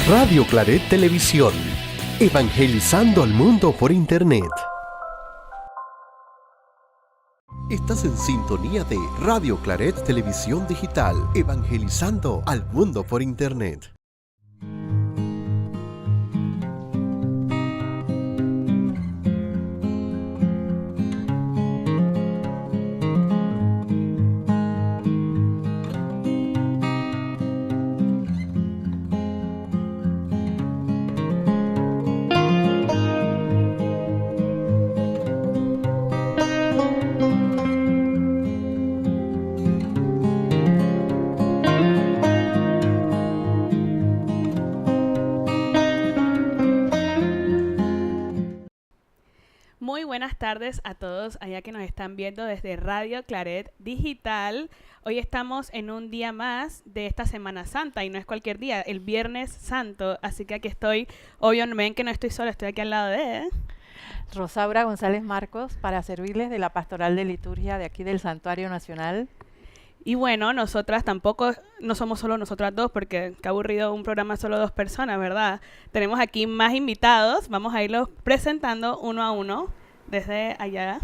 Radio Claret Televisión, evangelizando al mundo por Internet. Estás en sintonía de Radio Claret Televisión Digital, evangelizando al mundo por Internet. Muy buenas tardes a todos allá que nos están viendo desde Radio Claret Digital. Hoy estamos en un día más de esta Semana Santa y no es cualquier día, el Viernes Santo. Así que aquí estoy, obvio, no ven que no estoy sola, estoy aquí al lado de Rosaura González Marcos para servirles de la Pastoral de Liturgia de aquí del Santuario Nacional. Y bueno, nosotras tampoco, no somos solo nosotras dos, porque qué aburrido un programa solo dos personas, ¿verdad? Tenemos aquí más invitados, vamos a irlos presentando uno a uno desde allá.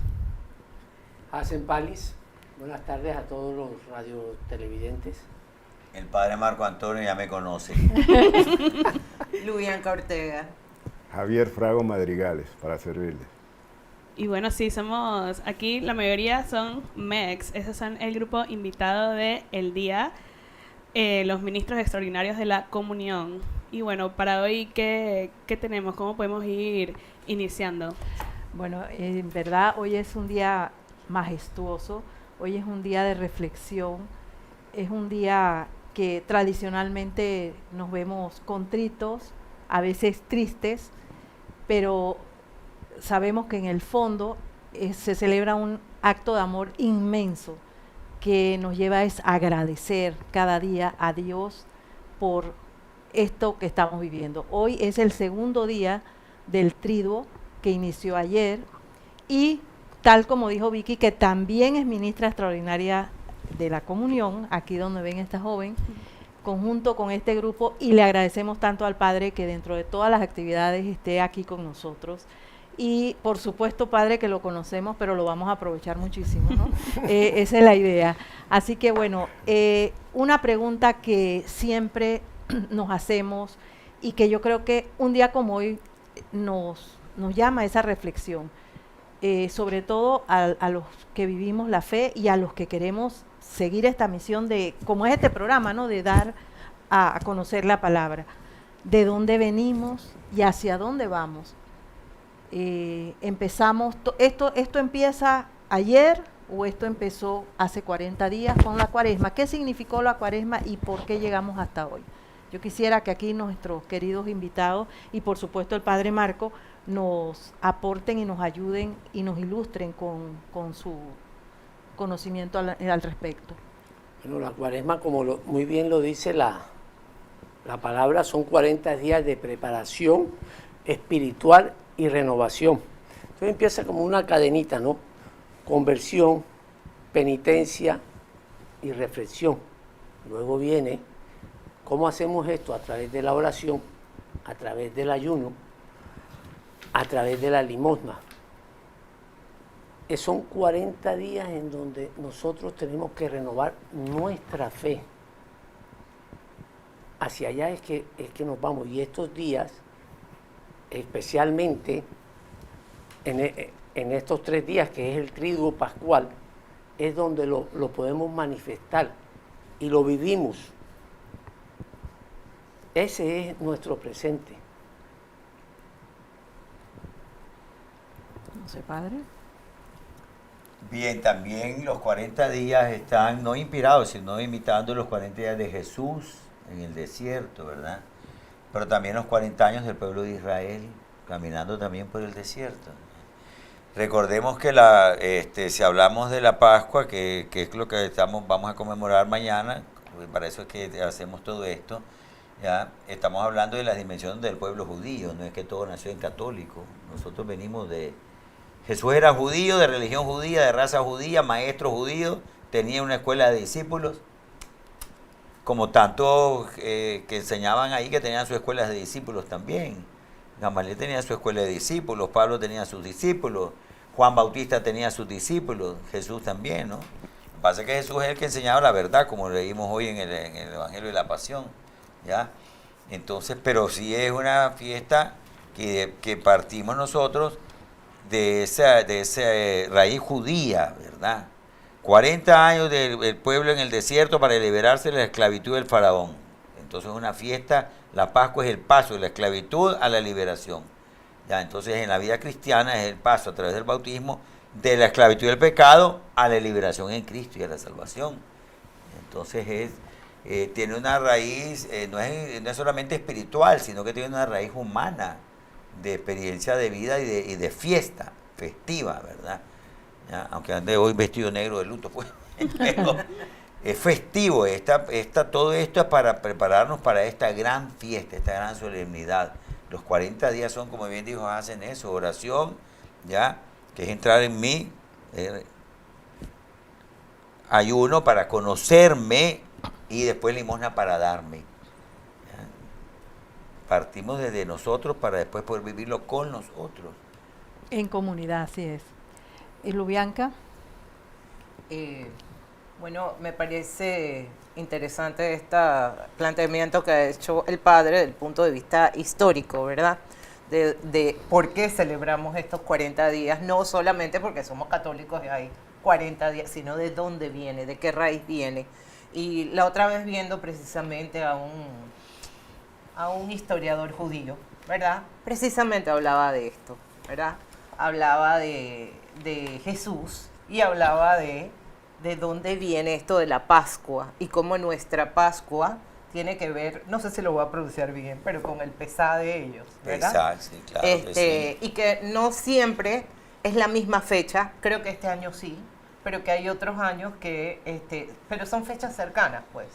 Hacen Palis, buenas tardes a todos los radiotelevidentes. El padre Marco Antonio ya me conoce. Lubianca Ortega. Javier Frago Madrigales, para servirles. Y bueno, sí, somos, aquí la mayoría son MEX, esos son el grupo invitado de el día, los ministros extraordinarios de la comunión. Y bueno, para hoy, ¿qué tenemos? ¿Cómo podemos ir iniciando? Bueno, en verdad hoy es un día majestuoso, hoy es un día de reflexión, es un día que tradicionalmente nos vemos contritos, a veces tristes, pero sabemos que en el fondo se celebra un acto de amor inmenso que nos lleva a agradecer cada día a Dios por esto que estamos viviendo. Hoy es el segundo día del Triduo que inició ayer y tal como dijo Vicky, que también es ministra extraordinaria de la comunión, aquí donde ven esta joven, conjunto con este grupo, y le agradecemos tanto al Padre que dentro de todas las actividades esté aquí con nosotros. Y por supuesto, Padre, que lo conocemos, pero lo vamos a aprovechar muchísimo, ¿no? Esa es la idea. Así que bueno, una pregunta que siempre nos hacemos y que yo creo que un día como hoy nos llama a esa reflexión, sobre todo a los que vivimos la fe y a los que queremos seguir esta misión de, como es este programa, ¿no?, de dar a conocer la palabra. ¿De dónde venimos y hacia dónde vamos? Empezamos, esto empieza ayer o esto empezó hace 40 días con la Cuaresma. ¿Qué significó la Cuaresma y por qué llegamos hasta hoy? Yo quisiera que aquí nuestros queridos invitados y por supuesto el Padre Marco nos aporten y nos ayuden y nos ilustren con su conocimiento al respecto. Bueno, la Cuaresma, como muy bien lo dice la palabra, son 40 días de preparación espiritual y renovación. Entonces empieza como una cadenita, ¿no? Conversión, penitencia y reflexión. Luego viene cómo hacemos esto a través de la oración, a través del ayuno, a través de la limosna. Son 40 días en donde nosotros tenemos que renovar nuestra fe. Hacia allá es que nos vamos. Y estos días, especialmente en estos 3 días, que es el Triduo Pascual, es donde lo podemos manifestar y lo vivimos. Ese es nuestro presente. No sé, Padre. Bien, también los 40 días están no inspirados, sino imitando los 40 días de Jesús en el desierto, ¿verdad? Pero también los 40 años del pueblo de Israel caminando también por el desierto. Recordemos que si hablamos de la Pascua, que es lo que vamos a conmemorar mañana, para eso es que hacemos todo esto, ¿ya? Estamos hablando de las dimensiones del pueblo judío, no es que todo nació en católico, nosotros venimos de... Jesús era judío, de religión judía, de raza judía, maestro judío, tenía una escuela de discípulos, como tantos que enseñaban ahí que tenían sus escuelas de discípulos también. Gamaliel tenía su escuela de discípulos, Pablo tenía sus discípulos, Juan Bautista tenía sus discípulos, Jesús también, ¿no? Lo que pasa es que Jesús es el que enseñaba la verdad, como leímos hoy en el Evangelio de la Pasión, ¿ya? Entonces, pero sí es una fiesta que partimos nosotros de esa raíz judía, ¿verdad? 40 años del pueblo en el desierto para liberarse de la esclavitud del faraón. Entonces es una fiesta, la Pascua es el paso de la esclavitud a la liberación. Ya, entonces en la vida cristiana es el paso a través del bautismo de la esclavitud del pecado a la liberación en Cristo y a la salvación. Entonces tiene una raíz, no es solamente espiritual, sino que tiene una raíz humana, de experiencia de vida y de fiesta festiva, ¿verdad? ¿Ya? Aunque ande hoy vestido negro de luto, pues, pero es festivo. Todo esto es para prepararnos para esta gran fiesta, esta gran solemnidad. Los 40 días son, como bien dijo, hacen eso, oración, ¿ya? Que es entrar en mí, ayuno para conocerme y después limosna para darme. ¿Ya? Partimos desde nosotros para después poder vivirlo con nosotros. En comunidad, así es. ¿Y Lubianca? Bueno, me parece interesante este planteamiento que ha hecho el padre desde el punto de vista histórico, ¿verdad? De por qué celebramos estos 40 días, no solamente porque somos católicos y hay 40 días, sino de dónde viene, de qué raíz viene. Y la otra vez viendo precisamente a un historiador judío, ¿verdad? Precisamente hablaba de esto, ¿verdad? Hablaba de Jesús y hablaba de dónde viene esto de la Pascua y cómo nuestra Pascua tiene que ver, no sé si lo voy a pronunciar bien, pero con el pesar de ellos, ¿verdad? Exacto, sí, claro que sí. Y que no siempre es la misma fecha, creo que este año sí, pero que hay otros años que, pero son fechas cercanas, pues,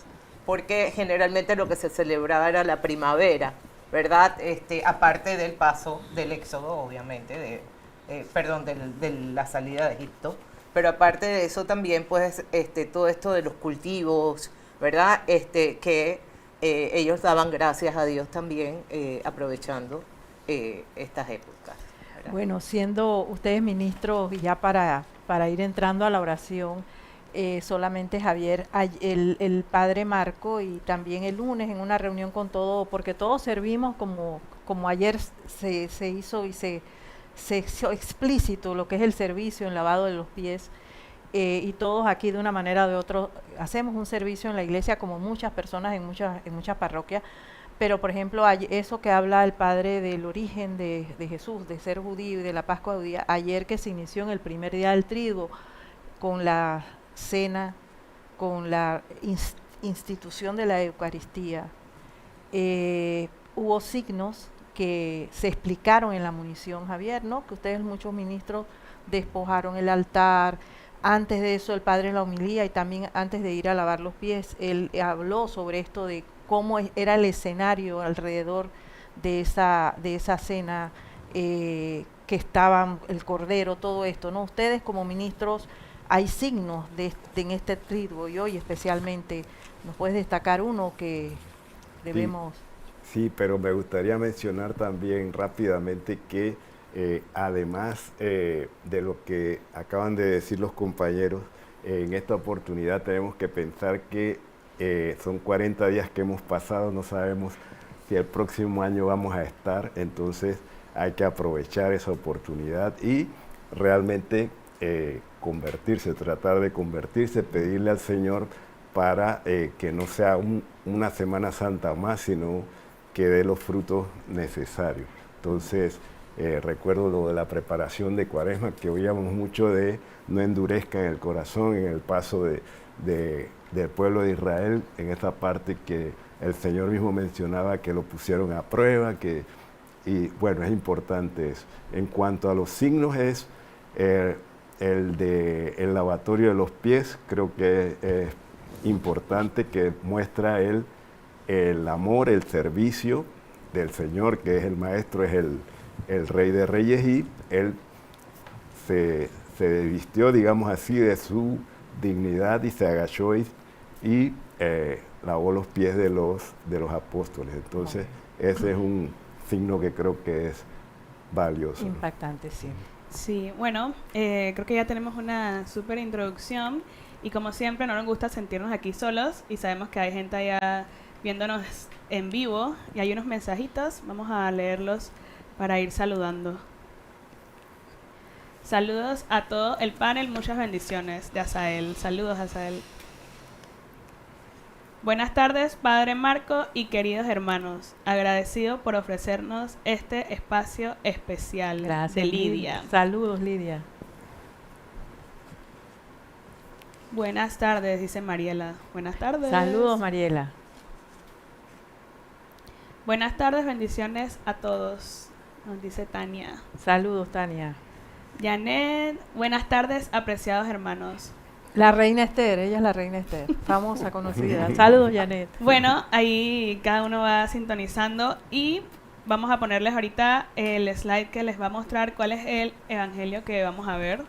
porque generalmente lo que se celebraba era la primavera, ¿verdad? Aparte del paso del éxodo, obviamente, de la salida de Egipto, pero aparte de eso también, pues, todo esto de los cultivos, ¿verdad? Que ellos daban gracias a Dios también, aprovechando estas épocas, ¿verdad? Bueno, siendo ustedes ministros, y ya para ir entrando a la oración, solamente Javier, el padre Marco, y también el lunes en una reunión con todo, porque todos servimos como ayer se hizo y se hizo explícito lo que es el servicio en lavado de los pies, y todos aquí de una manera o de otra hacemos un servicio en la iglesia como muchas personas en muchas parroquias, pero por ejemplo eso que habla el padre del origen de Jesús, de ser judío y de la Pascua judía, ayer que se inició en el primer día del triduo con la cena, con la institución de la Eucaristía, hubo signos que se explicaron en la munición, Javier, ¿no? Que ustedes, muchos ministros, despojaron el altar. Antes de eso, el padre en la homilía y también antes de ir a lavar los pies, él habló sobre esto de cómo era el escenario alrededor de esa cena, que estaban el cordero, todo esto, ¿no? Ustedes como ministros, hay signos en este triduo y hoy especialmente, ¿nos puedes destacar uno que debemos...? Sí, pero me gustaría mencionar también rápidamente que además de lo que acaban de decir los compañeros, en esta oportunidad tenemos que pensar que son 40 días que hemos pasado, no sabemos si el próximo año vamos a estar, entonces hay que aprovechar esa oportunidad y realmente convertirse, tratar de convertirse, pedirle al Señor para que no sea una Semana Santa más, sino que dé los frutos necesarios. Entonces, recuerdo lo de la preparación de Cuaresma, que oíamos mucho de no endurezcan el corazón en el paso del pueblo de Israel, en esta parte que el Señor mismo mencionaba que lo pusieron a prueba, y bueno, es importante eso. En cuanto a los signos, es el lavatorio de los pies, creo que es importante, que muestra el amor, el servicio del Señor, que es el Maestro, es el Rey de Reyes, y Él se vistió, digamos así, de su dignidad y se agachó y y lavó los pies de los apóstoles. Entonces, ese es un signo que creo que es valioso, ¿no? Impactante, sí. Sí, bueno, creo que ya tenemos una súper introducción y como siempre no nos gusta sentirnos aquí solos y sabemos que hay gente allá viéndonos en vivo y hay unos mensajitos, vamos a leerlos para ir saludando. Saludos a todo el panel, muchas bendiciones de Asael. Saludos, Asael. Buenas tardes, Padre Marco y queridos hermanos. Agradecido por ofrecernos este espacio especial. Gracias, de Lidia. Saludos, Lidia. Buenas tardes, dice Mariela. Buenas tardes. Saludos, Mariela. Buenas tardes, bendiciones a todos, nos dice Tania. Saludos, Tania. Janet, buenas tardes, apreciados hermanos. La reina Esther, ella es la reina Esther, famosa, conocida. Saludos, Janet. Bueno, ahí cada uno va sintonizando y vamos a ponerles ahorita el slide que les va a mostrar cuál es el evangelio que vamos a ver.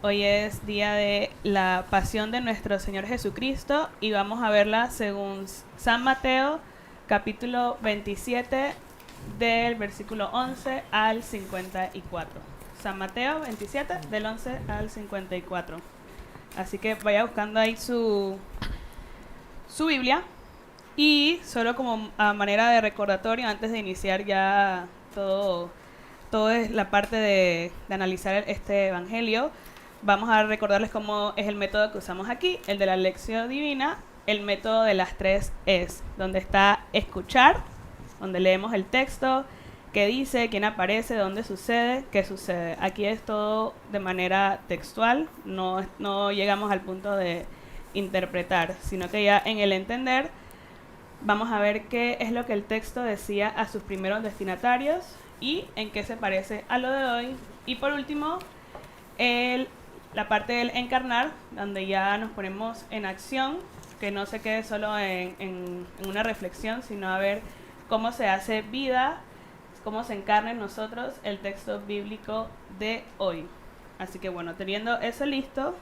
Hoy es día de la pasión de nuestro Señor Jesucristo y vamos a verla según San Mateo, capítulo 27, del versículo 11 al 54. San Mateo 27, del 11 al 54. Así que vaya buscando ahí su Biblia. Y solo como a manera de recordatorio, antes de iniciar ya todo es la parte de analizar este evangelio, vamos a recordarles cómo es el método que usamos aquí, el de la lección divina, el método de las 3 Es, donde está escuchar, donde leemos el texto, qué dice, quién aparece, dónde sucede, qué sucede. Aquí es todo de manera textual, no llegamos al punto de interpretar, sino que ya en el entender vamos a ver qué es lo que el texto decía a sus primeros destinatarios y en qué se parece a lo de hoy. Y por último, la parte del encarnar, donde ya nos ponemos en acción, que no se quede solo en una reflexión, sino a ver cómo se hace vida, cómo se encarna en nosotros el texto bíblico de hoy. Así que bueno, teniendo eso listo,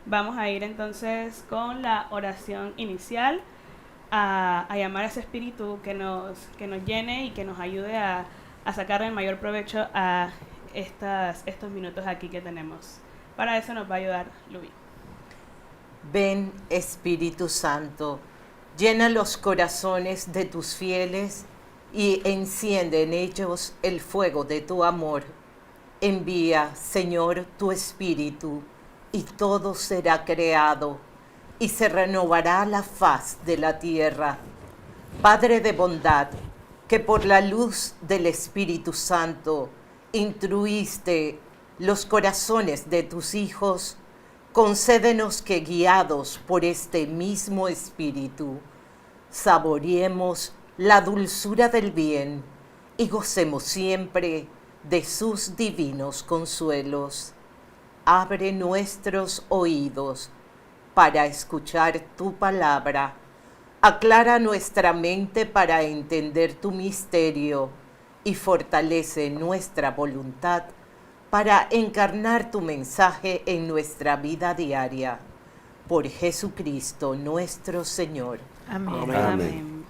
vamos a ir entonces con la oración inicial, a llamar a ese espíritu que nos llene y que nos ayude a sacarle el mayor provecho a estos minutos aquí que tenemos. Para eso nos va a ayudar Luis. Ven, Espíritu Santo, llena los corazones de tus fieles y enciende en ellos el fuego de tu amor. Envía, Señor, tu Espíritu, y todo será creado, y se renovará la faz de la tierra. Padre de bondad, que por la luz del Espíritu Santo instruiste los corazones de tus hijos, concédenos que, guiados por este mismo Espíritu, saboreemos la dulzura del bien y gocemos siempre de sus divinos consuelos. Abre nuestros oídos para escuchar tu palabra. Aclara nuestra mente para entender tu misterio y fortalece nuestra voluntad para encarnar tu mensaje en nuestra vida diaria. Por Jesucristo nuestro Señor. Amén. Amén.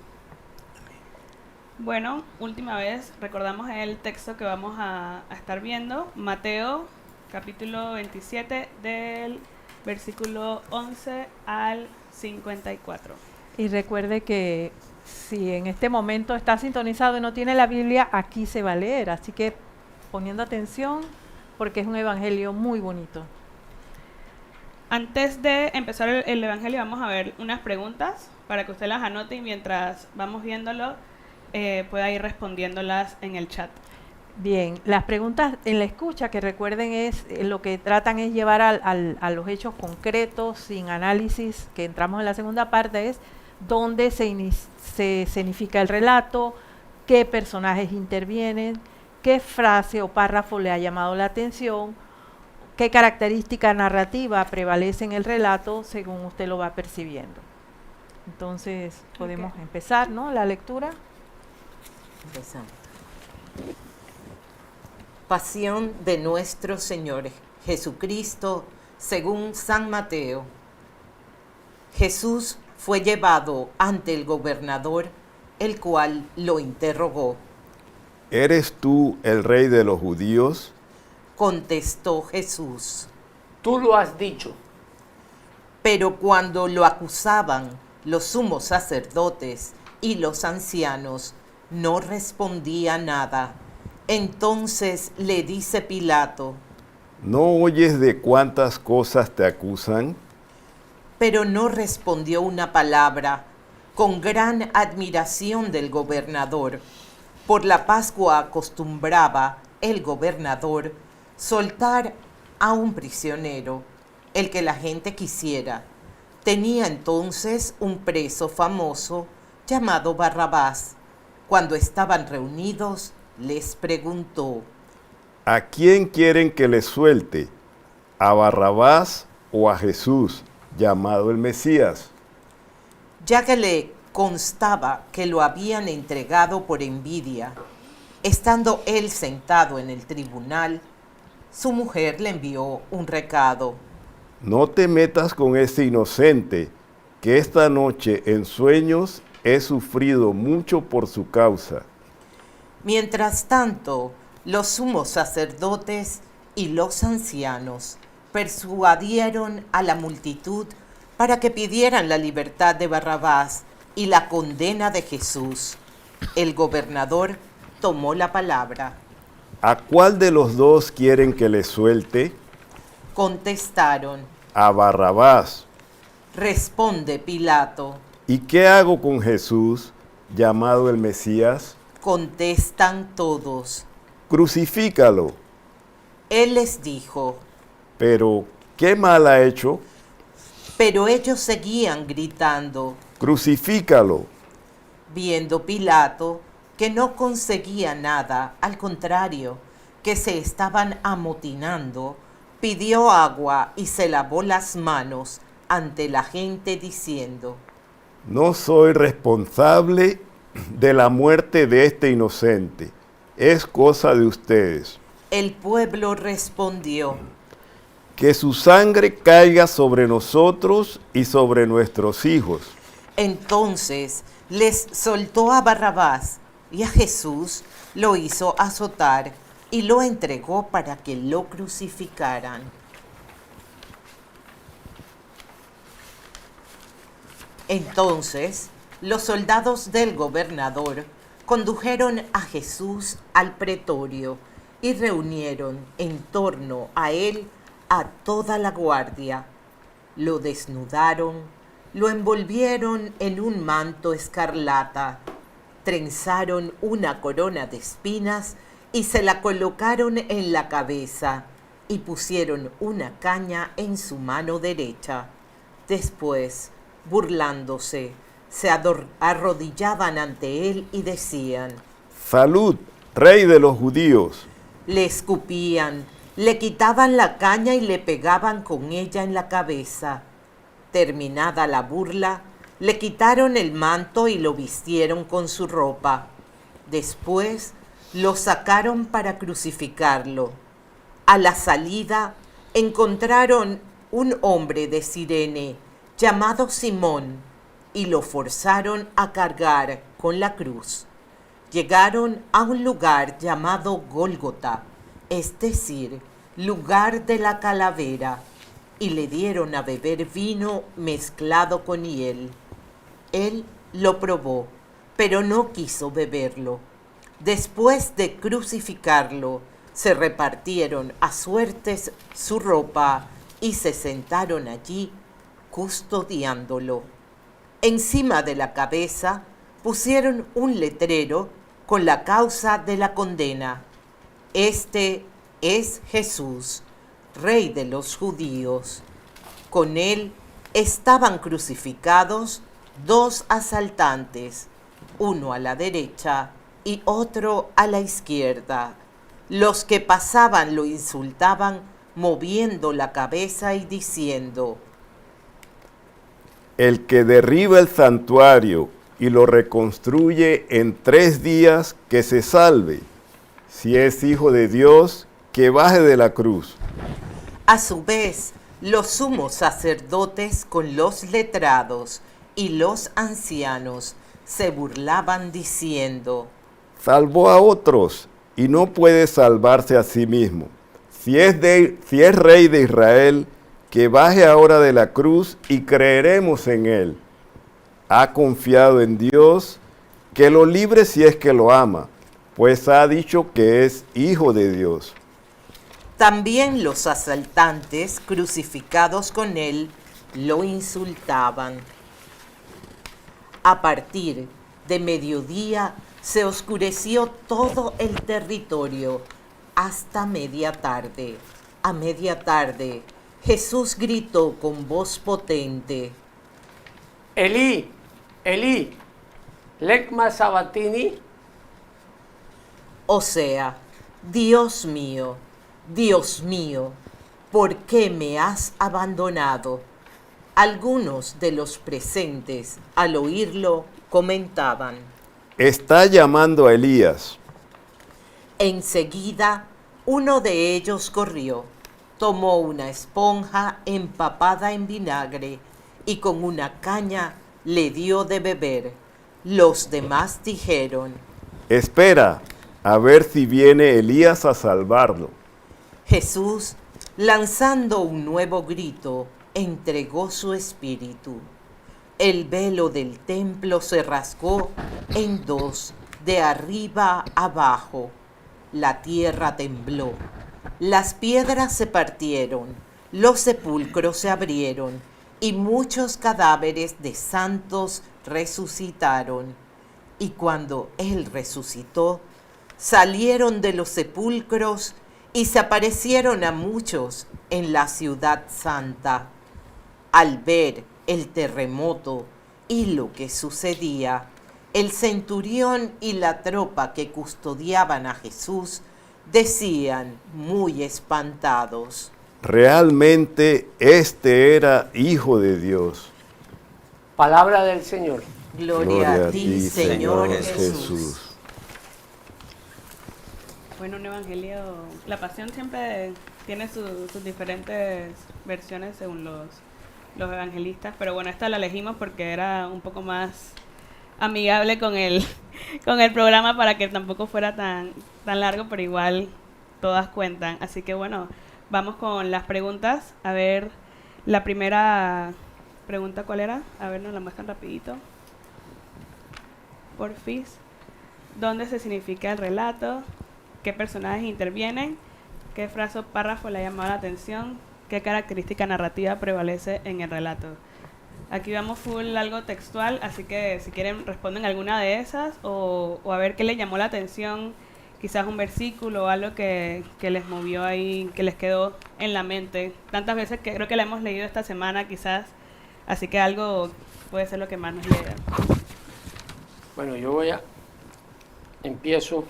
Bueno, última vez, recordamos el texto que vamos a estar viendo, Mateo, capítulo 27, del versículo 11 al 54. Y recuerde que si en este momento está sintonizado y no tiene la Biblia, aquí se va a leer. Así que poniendo atención, porque es un evangelio muy bonito. Antes de empezar el evangelio, vamos a ver unas preguntas para que usted las anote y mientras vamos viéndolo, pueda ir respondiéndolas en el chat. Bien, las preguntas en la escucha, que recuerden, es lo que tratan es llevar a los hechos concretos, sin análisis, que entramos en la segunda parte, es dónde se escenifica el relato, qué personajes intervienen, qué frase o párrafo le ha llamado la atención, qué característica narrativa prevalece en el relato según usted lo va percibiendo. Entonces, podemos empezar, ¿no? La lectura. Empezamos. Pasión de nuestro Señor Jesucristo según San Mateo. Jesús fue llevado ante el gobernador, el cual lo interrogó. ¿Eres tú el rey de los judíos? Contestó Jesús. Tú lo has dicho. Pero cuando lo acusaban los sumos sacerdotes y los ancianos, no respondía nada. Entonces le dice Pilato, ¿No oyes de cuántas cosas te acusan? pero no respondió una palabra, con gran admiración del gobernador. Por la Pascua acostumbraba el gobernador soltar a un prisionero, el que la gente quisiera. Tenía entonces un preso famoso llamado Barrabás. Cuando estaban reunidos, les preguntó, ¿A quién quieren que les suelte? ¿A Barrabás o a Jesús, llamado el Mesías? ya que le constaba que lo habían entregado por envidia. Estando él sentado en el tribunal, su mujer le envió un recado. No te metas con ese inocente, que esta noche en sueños he sufrido mucho por su causa. Mientras tanto, los sumos sacerdotes y los ancianos persuadieron a la multitud para que pidieran la libertad de Barrabás y la condena de Jesús. El gobernador tomó la palabra. ¿A cuál de los dos quieren que les suelte? Contestaron, A Barrabás. responde Pilato. ¿Y qué hago con Jesús, llamado el Mesías? Contestan todos. Crucifícalo. Él les dijo, Pero, ¿qué mal ha hecho? pero ellos seguían gritando. Crucifícalo. Viendo Pilato que no conseguía nada, al contrario, que se estaban amotinando, pidió agua y se lavó las manos ante la gente diciendo, No soy responsable de la muerte de este inocente. Es cosa de ustedes. el pueblo respondió, Que su sangre caiga sobre nosotros y sobre nuestros hijos. entonces les soltó a Barrabás y a Jesús lo hizo azotar y lo entregó para que lo crucificaran. Entonces los soldados del gobernador condujeron a Jesús al pretorio y reunieron en torno a él a toda la guardia. Lo desnudaron, lo envolvieron en un manto escarlata, trenzaron una corona de espinas y se la colocaron en la cabeza y pusieron una caña en su mano derecha. Después, burlándose, se arrodillaban ante él y decían, Salud, rey de los judíos. le escupían, le quitaban la caña y le pegaban con ella en la cabeza. Terminada la burla, le quitaron el manto y lo vistieron con su ropa. Después lo sacaron para crucificarlo. A la salida encontraron un hombre de Cirene llamado Simón y lo forzaron a cargar con la cruz. Llegaron a un lugar llamado Gólgota, es decir, lugar de la calavera, y le dieron a beber vino mezclado con hiel. Él lo probó, pero no quiso beberlo. Después de crucificarlo, se repartieron a suertes su ropa y se sentaron allí custodiándolo. Encima de la cabeza pusieron un letrero con la causa de la condena. Este es Jesús, Rey de los judíos. Con él estaban crucificados dos asaltantes, uno a la derecha y otro a la izquierda. Los que pasaban lo insultaban moviendo la cabeza y diciendo, El que derriba el santuario y lo reconstruye en 3 días, que se salve. Si es hijo de Dios, que baje de la cruz. A su vez, los sumos sacerdotes con los letrados y los ancianos se burlaban diciendo: Salvó a otros y no puede salvarse a sí mismo. Si es rey de Israel, que baje ahora de la cruz y creeremos en él. Ha confiado en Dios, que lo libre si es que lo ama, pues ha dicho que es hijo de Dios. También los asaltantes crucificados con él lo insultaban. A partir de mediodía se oscureció todo el territorio hasta media tarde. A media tarde Jesús gritó con voz potente: Elí, Elí, lecma sabatini. O sea, Dios mío, ¿por qué me has abandonado? Algunos de los presentes, al oírlo, comentaban: Está llamando a Elías. Enseguida, uno de ellos corrió, tomó una esponja empapada en vinagre y con una caña le dio de beber. Los demás dijeron: Espera, a ver si viene Elías a salvarlo. Jesús, lanzando un nuevo grito, entregó su espíritu. El velo del templo se rasgó en dos, de arriba abajo. La tierra tembló, las piedras se partieron, los sepulcros se abrieron y muchos cadáveres de santos resucitaron. Y cuando Él resucitó, salieron de los sepulcros y se aparecieron a muchos en la ciudad santa. Al ver el terremoto y lo que sucedía, el centurión y la tropa que custodiaban a Jesús decían muy espantados: Realmente este era hijo de Dios. Palabra del Señor. Gloria a ti, Señor Jesús. Bueno, un evangelio, la pasión siempre tiene sus diferentes versiones según los evangelistas, pero bueno, esta la elegimos porque era un poco más amigable con el programa para que tampoco fuera tan largo, pero igual todas cuentan. Así que bueno, vamos con las preguntas. A ver, la primera pregunta, ¿cuál era? A ver, nos la muestran rapidito. Porfis. ¿Dónde se significa el relato? ¿Qué personajes intervienen? ¿Qué frase o párrafo le ha llamado la atención? ¿Qué característica narrativa prevalece en el relato? Aquí vamos full algo textual, así que si quieren responden alguna de esas o a ver qué les llamó la atención, quizás un versículo o algo que les movió ahí, que les quedó en la mente. Tantas veces que creo que la hemos leído esta semana quizás, así que algo puede ser lo que más nos llega. Bueno, empiezo.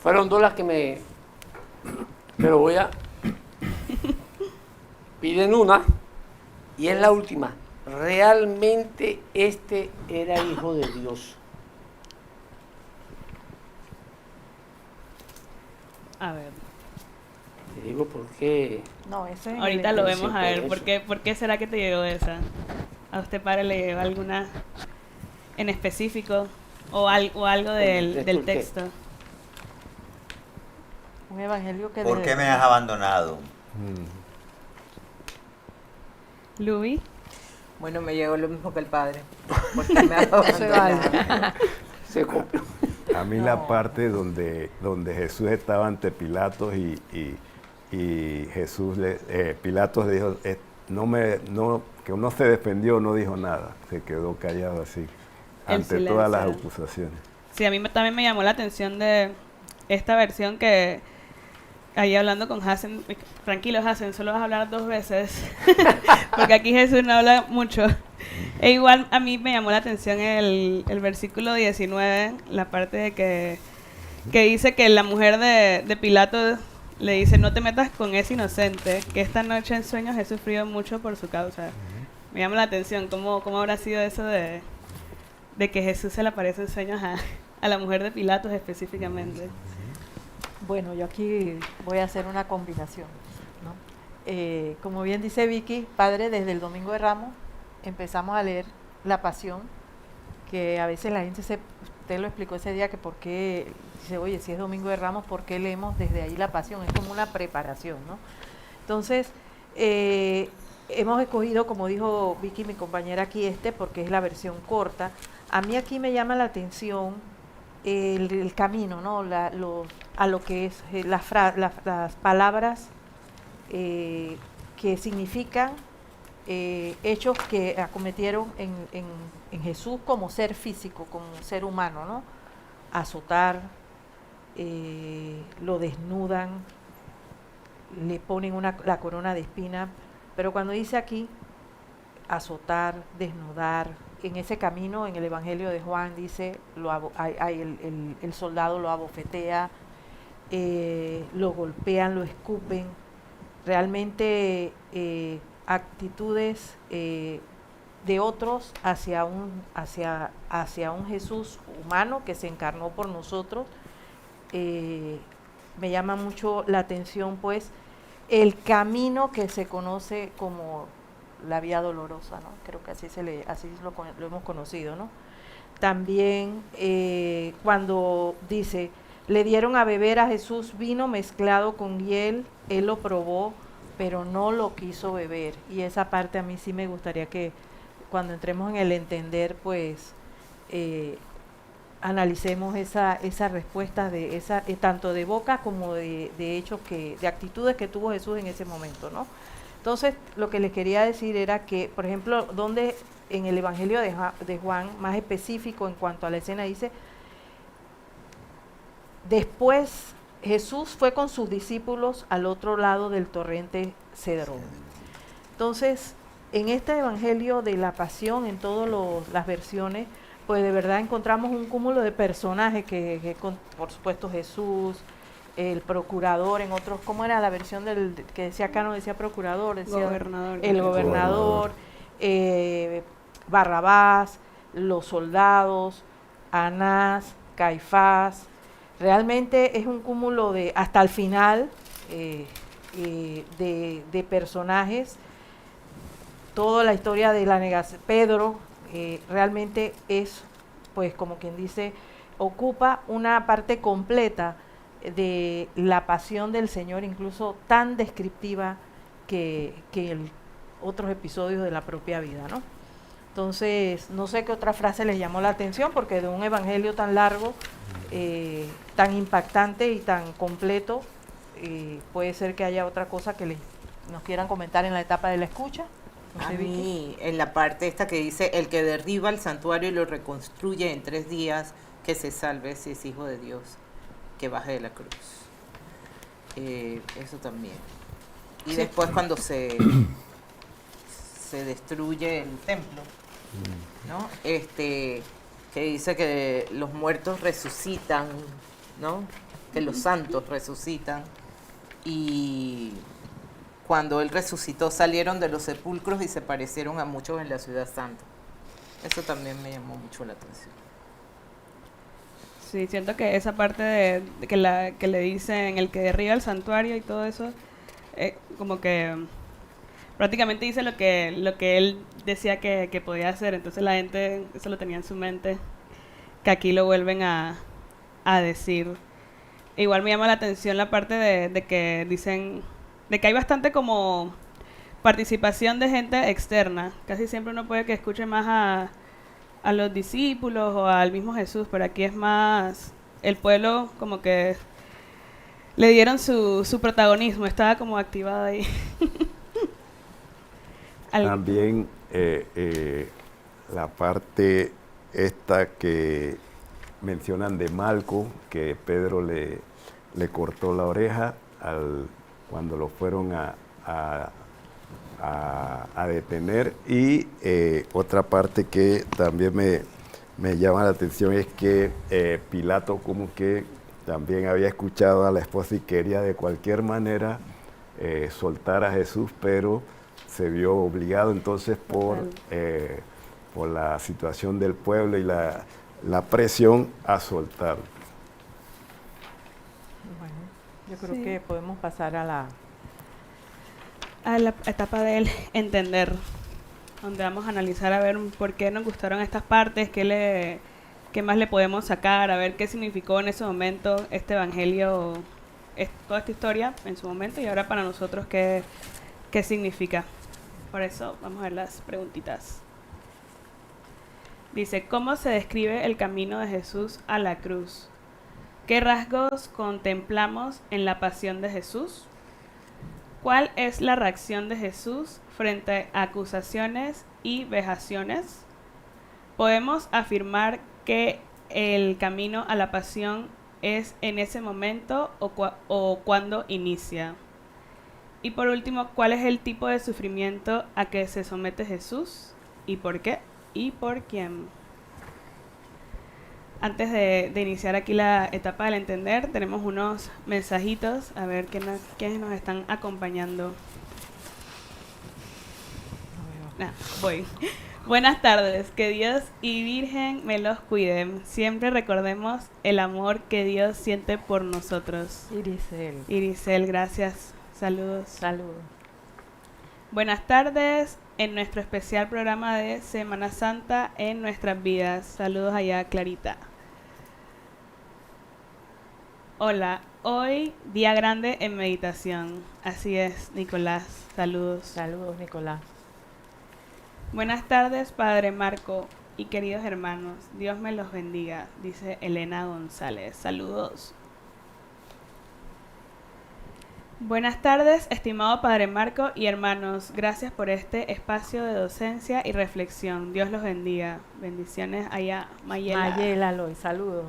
Fueron dos las que pero piden una y es la última. Realmente este era hijo de Dios. A ver. Te digo por qué. No, ese es Ahorita el- lo vemos, a ver, por ¿por qué será que te llegó esa? ¿A usted, padre, le llegó alguna en específico o algo del ¿Por qué? texto? Un evangelio que ¿Por de- qué me has abandonado? Luis. Bueno, me llegó lo mismo que el padre. Porque me ha dado Eso vale. Se copió. A mí la parte donde Jesús estaba ante Pilatos y Pilatos le dijo, que no se defendió, no dijo nada, se quedó callado así, El ante todas las silencio. acusaciones. Sí, a mí también me llamó la atención de esta versión que ahí hablando con Hassen, tranquilo Hassen, solo vas a hablar 2 veces, porque aquí Jesús no habla mucho. E igual a mí me llamó la atención el versículo 19, la parte de que dice que la mujer de Pilato le dice, no te metas con ese inocente, que esta noche en sueños he sufrido mucho por su causa. Me llama la atención cómo habrá sido eso de que Jesús se le aparece en sueños a la mujer de Pilatos específicamente. Bueno, yo aquí voy a hacer una combinación, ¿no? como bien dice Vicky, padre, desde el Domingo de Ramos empezamos a leer la Pasión, que a veces la gente usted lo explicó ese día, que por qué, dice, oye, si es Domingo de Ramos, ¿por qué leemos desde ahí la Pasión? Es como una preparación, ¿no? Entonces, hemos escogido, como dijo Vicky, mi compañera aquí, porque es la versión corta. A mí aquí me llama la atención el camino, ¿no? A lo que es las palabras que significan hechos que acometieron en Jesús como ser físico, como ser humano, ¿no? Azotar, lo desnudan, le ponen la corona de espina, pero cuando dice aquí azotar, desnudar, en ese camino, en el Evangelio de Juan dice, el soldado lo abofetea, lo golpean, lo escupen, realmente actitudes de otros hacia un Jesús humano que se encarnó por nosotros. Me llama mucho la atención, pues, el camino que se conoce como la vía dolorosa, ¿no? Creo que así lo hemos conocido, ¿no? También cuando dice, le dieron a beber a Jesús vino mezclado con hiel, él lo probó, pero no lo quiso beber. Y esa parte a mí sí me gustaría que cuando entremos en el entender, pues, analicemos esa respuesta de tanto de boca como de hechos, de actitudes que tuvo Jesús en ese momento, ¿no? Entonces, lo que les quería decir era que, por ejemplo, donde en el Evangelio de Juan, más específico en cuanto a la escena, dice, después Jesús fue con sus discípulos al otro lado del torrente Cedrón. Entonces, en este Evangelio de la Pasión, en todas las versiones, pues de verdad encontramos un cúmulo de personajes por supuesto Jesús, el procurador, en otros, ¿cómo era la versión que decía acá? No decía procurador, decía Gobernador. el gobernador, Barrabás, los soldados, Anás, Caifás. Realmente es un cúmulo hasta el final, de personajes. Toda la historia de la negación, Pedro, realmente es, pues como quien dice, ocupa una parte completa de la pasión del Señor, incluso tan descriptiva que otros episodios de la propia vida, ¿no? Entonces, no sé qué otra frase les llamó la atención, porque de un evangelio tan largo, tan impactante y tan completo, puede ser que haya otra cosa que nos quieran comentar en la etapa de la escucha. No sé, A Vicky. mí, en la parte esta que dice, el que derriba el santuario y lo reconstruye en 3 días, que se salve si es hijo de Dios, que baje de la cruz. Eso también. Y Sí. después cuando se destruye el templo, ¿no? Que dice que los muertos resucitan, ¿no? Que los santos resucitan. Y cuando él resucitó salieron de los sepulcros y se parecieron a muchos en la ciudad santa. Eso también me llamó mucho la atención. Sí, siento que esa parte de que le dicen el que derriba el santuario y todo eso, como que prácticamente dice lo que él decía que podía hacer. Entonces la gente eso lo tenía en su mente, que aquí lo vuelven a decir. Igual me llama la atención la parte de que dicen de que hay bastante como participación de gente externa. Casi siempre uno puede que escuche más a los discípulos o al mismo Jesús, pero aquí es más el pueblo, como que le dieron su protagonismo, estaba como activado ahí. También la parte esta que mencionan de Malco, que Pedro le cortó la oreja cuando lo fueron a detener. Y otra parte que también me llama la atención es que Pilato como que también había escuchado a la esposa y quería de cualquier manera soltar a Jesús, pero se vio obligado entonces por la situación del pueblo y la presión a soltarlo. Bueno, yo creo Sí. que podemos pasar a a la etapa del entender, donde vamos a analizar a ver por qué nos gustaron estas partes, qué más le podemos sacar, a ver qué significó en ese momento este evangelio, toda esta historia en su momento, y ahora para nosotros qué significa. Por eso vamos a ver las preguntitas. Dice, ¿cómo se describe el camino de Jesús a la cruz? ¿Qué rasgos contemplamos en la pasión de Jesús? ¿Cuál es la reacción de Jesús frente a acusaciones y vejaciones? ¿Podemos afirmar que el camino a la pasión es en ese momento o cuando inicia? Y por último, ¿cuál es el tipo de sufrimiento a que se somete Jesús? ¿Y por qué? ¿Y por quién? Antes de iniciar aquí la etapa del entender, tenemos unos mensajitos, a ver quiénes nos están acompañando. Voy. Buenas tardes, que Dios y Virgen me los cuiden. Siempre recordemos el amor que Dios siente por nosotros. Iricel, gracias. Saludos. Saludos. Buenas tardes, en nuestro especial programa de Semana Santa en nuestras vidas. Saludos allá, Clarita. Hola, hoy día grande en meditación. Así es, Nicolás. Saludos. Saludos, Nicolás. Buenas tardes, Padre Marco y queridos hermanos. Dios me los bendiga, dice Elena González. Saludos. Buenas tardes, estimado Padre Marco y hermanos. Gracias por este espacio de docencia y reflexión. Dios los bendiga. Bendiciones allá, Mayela. Mayela Loy, saludos.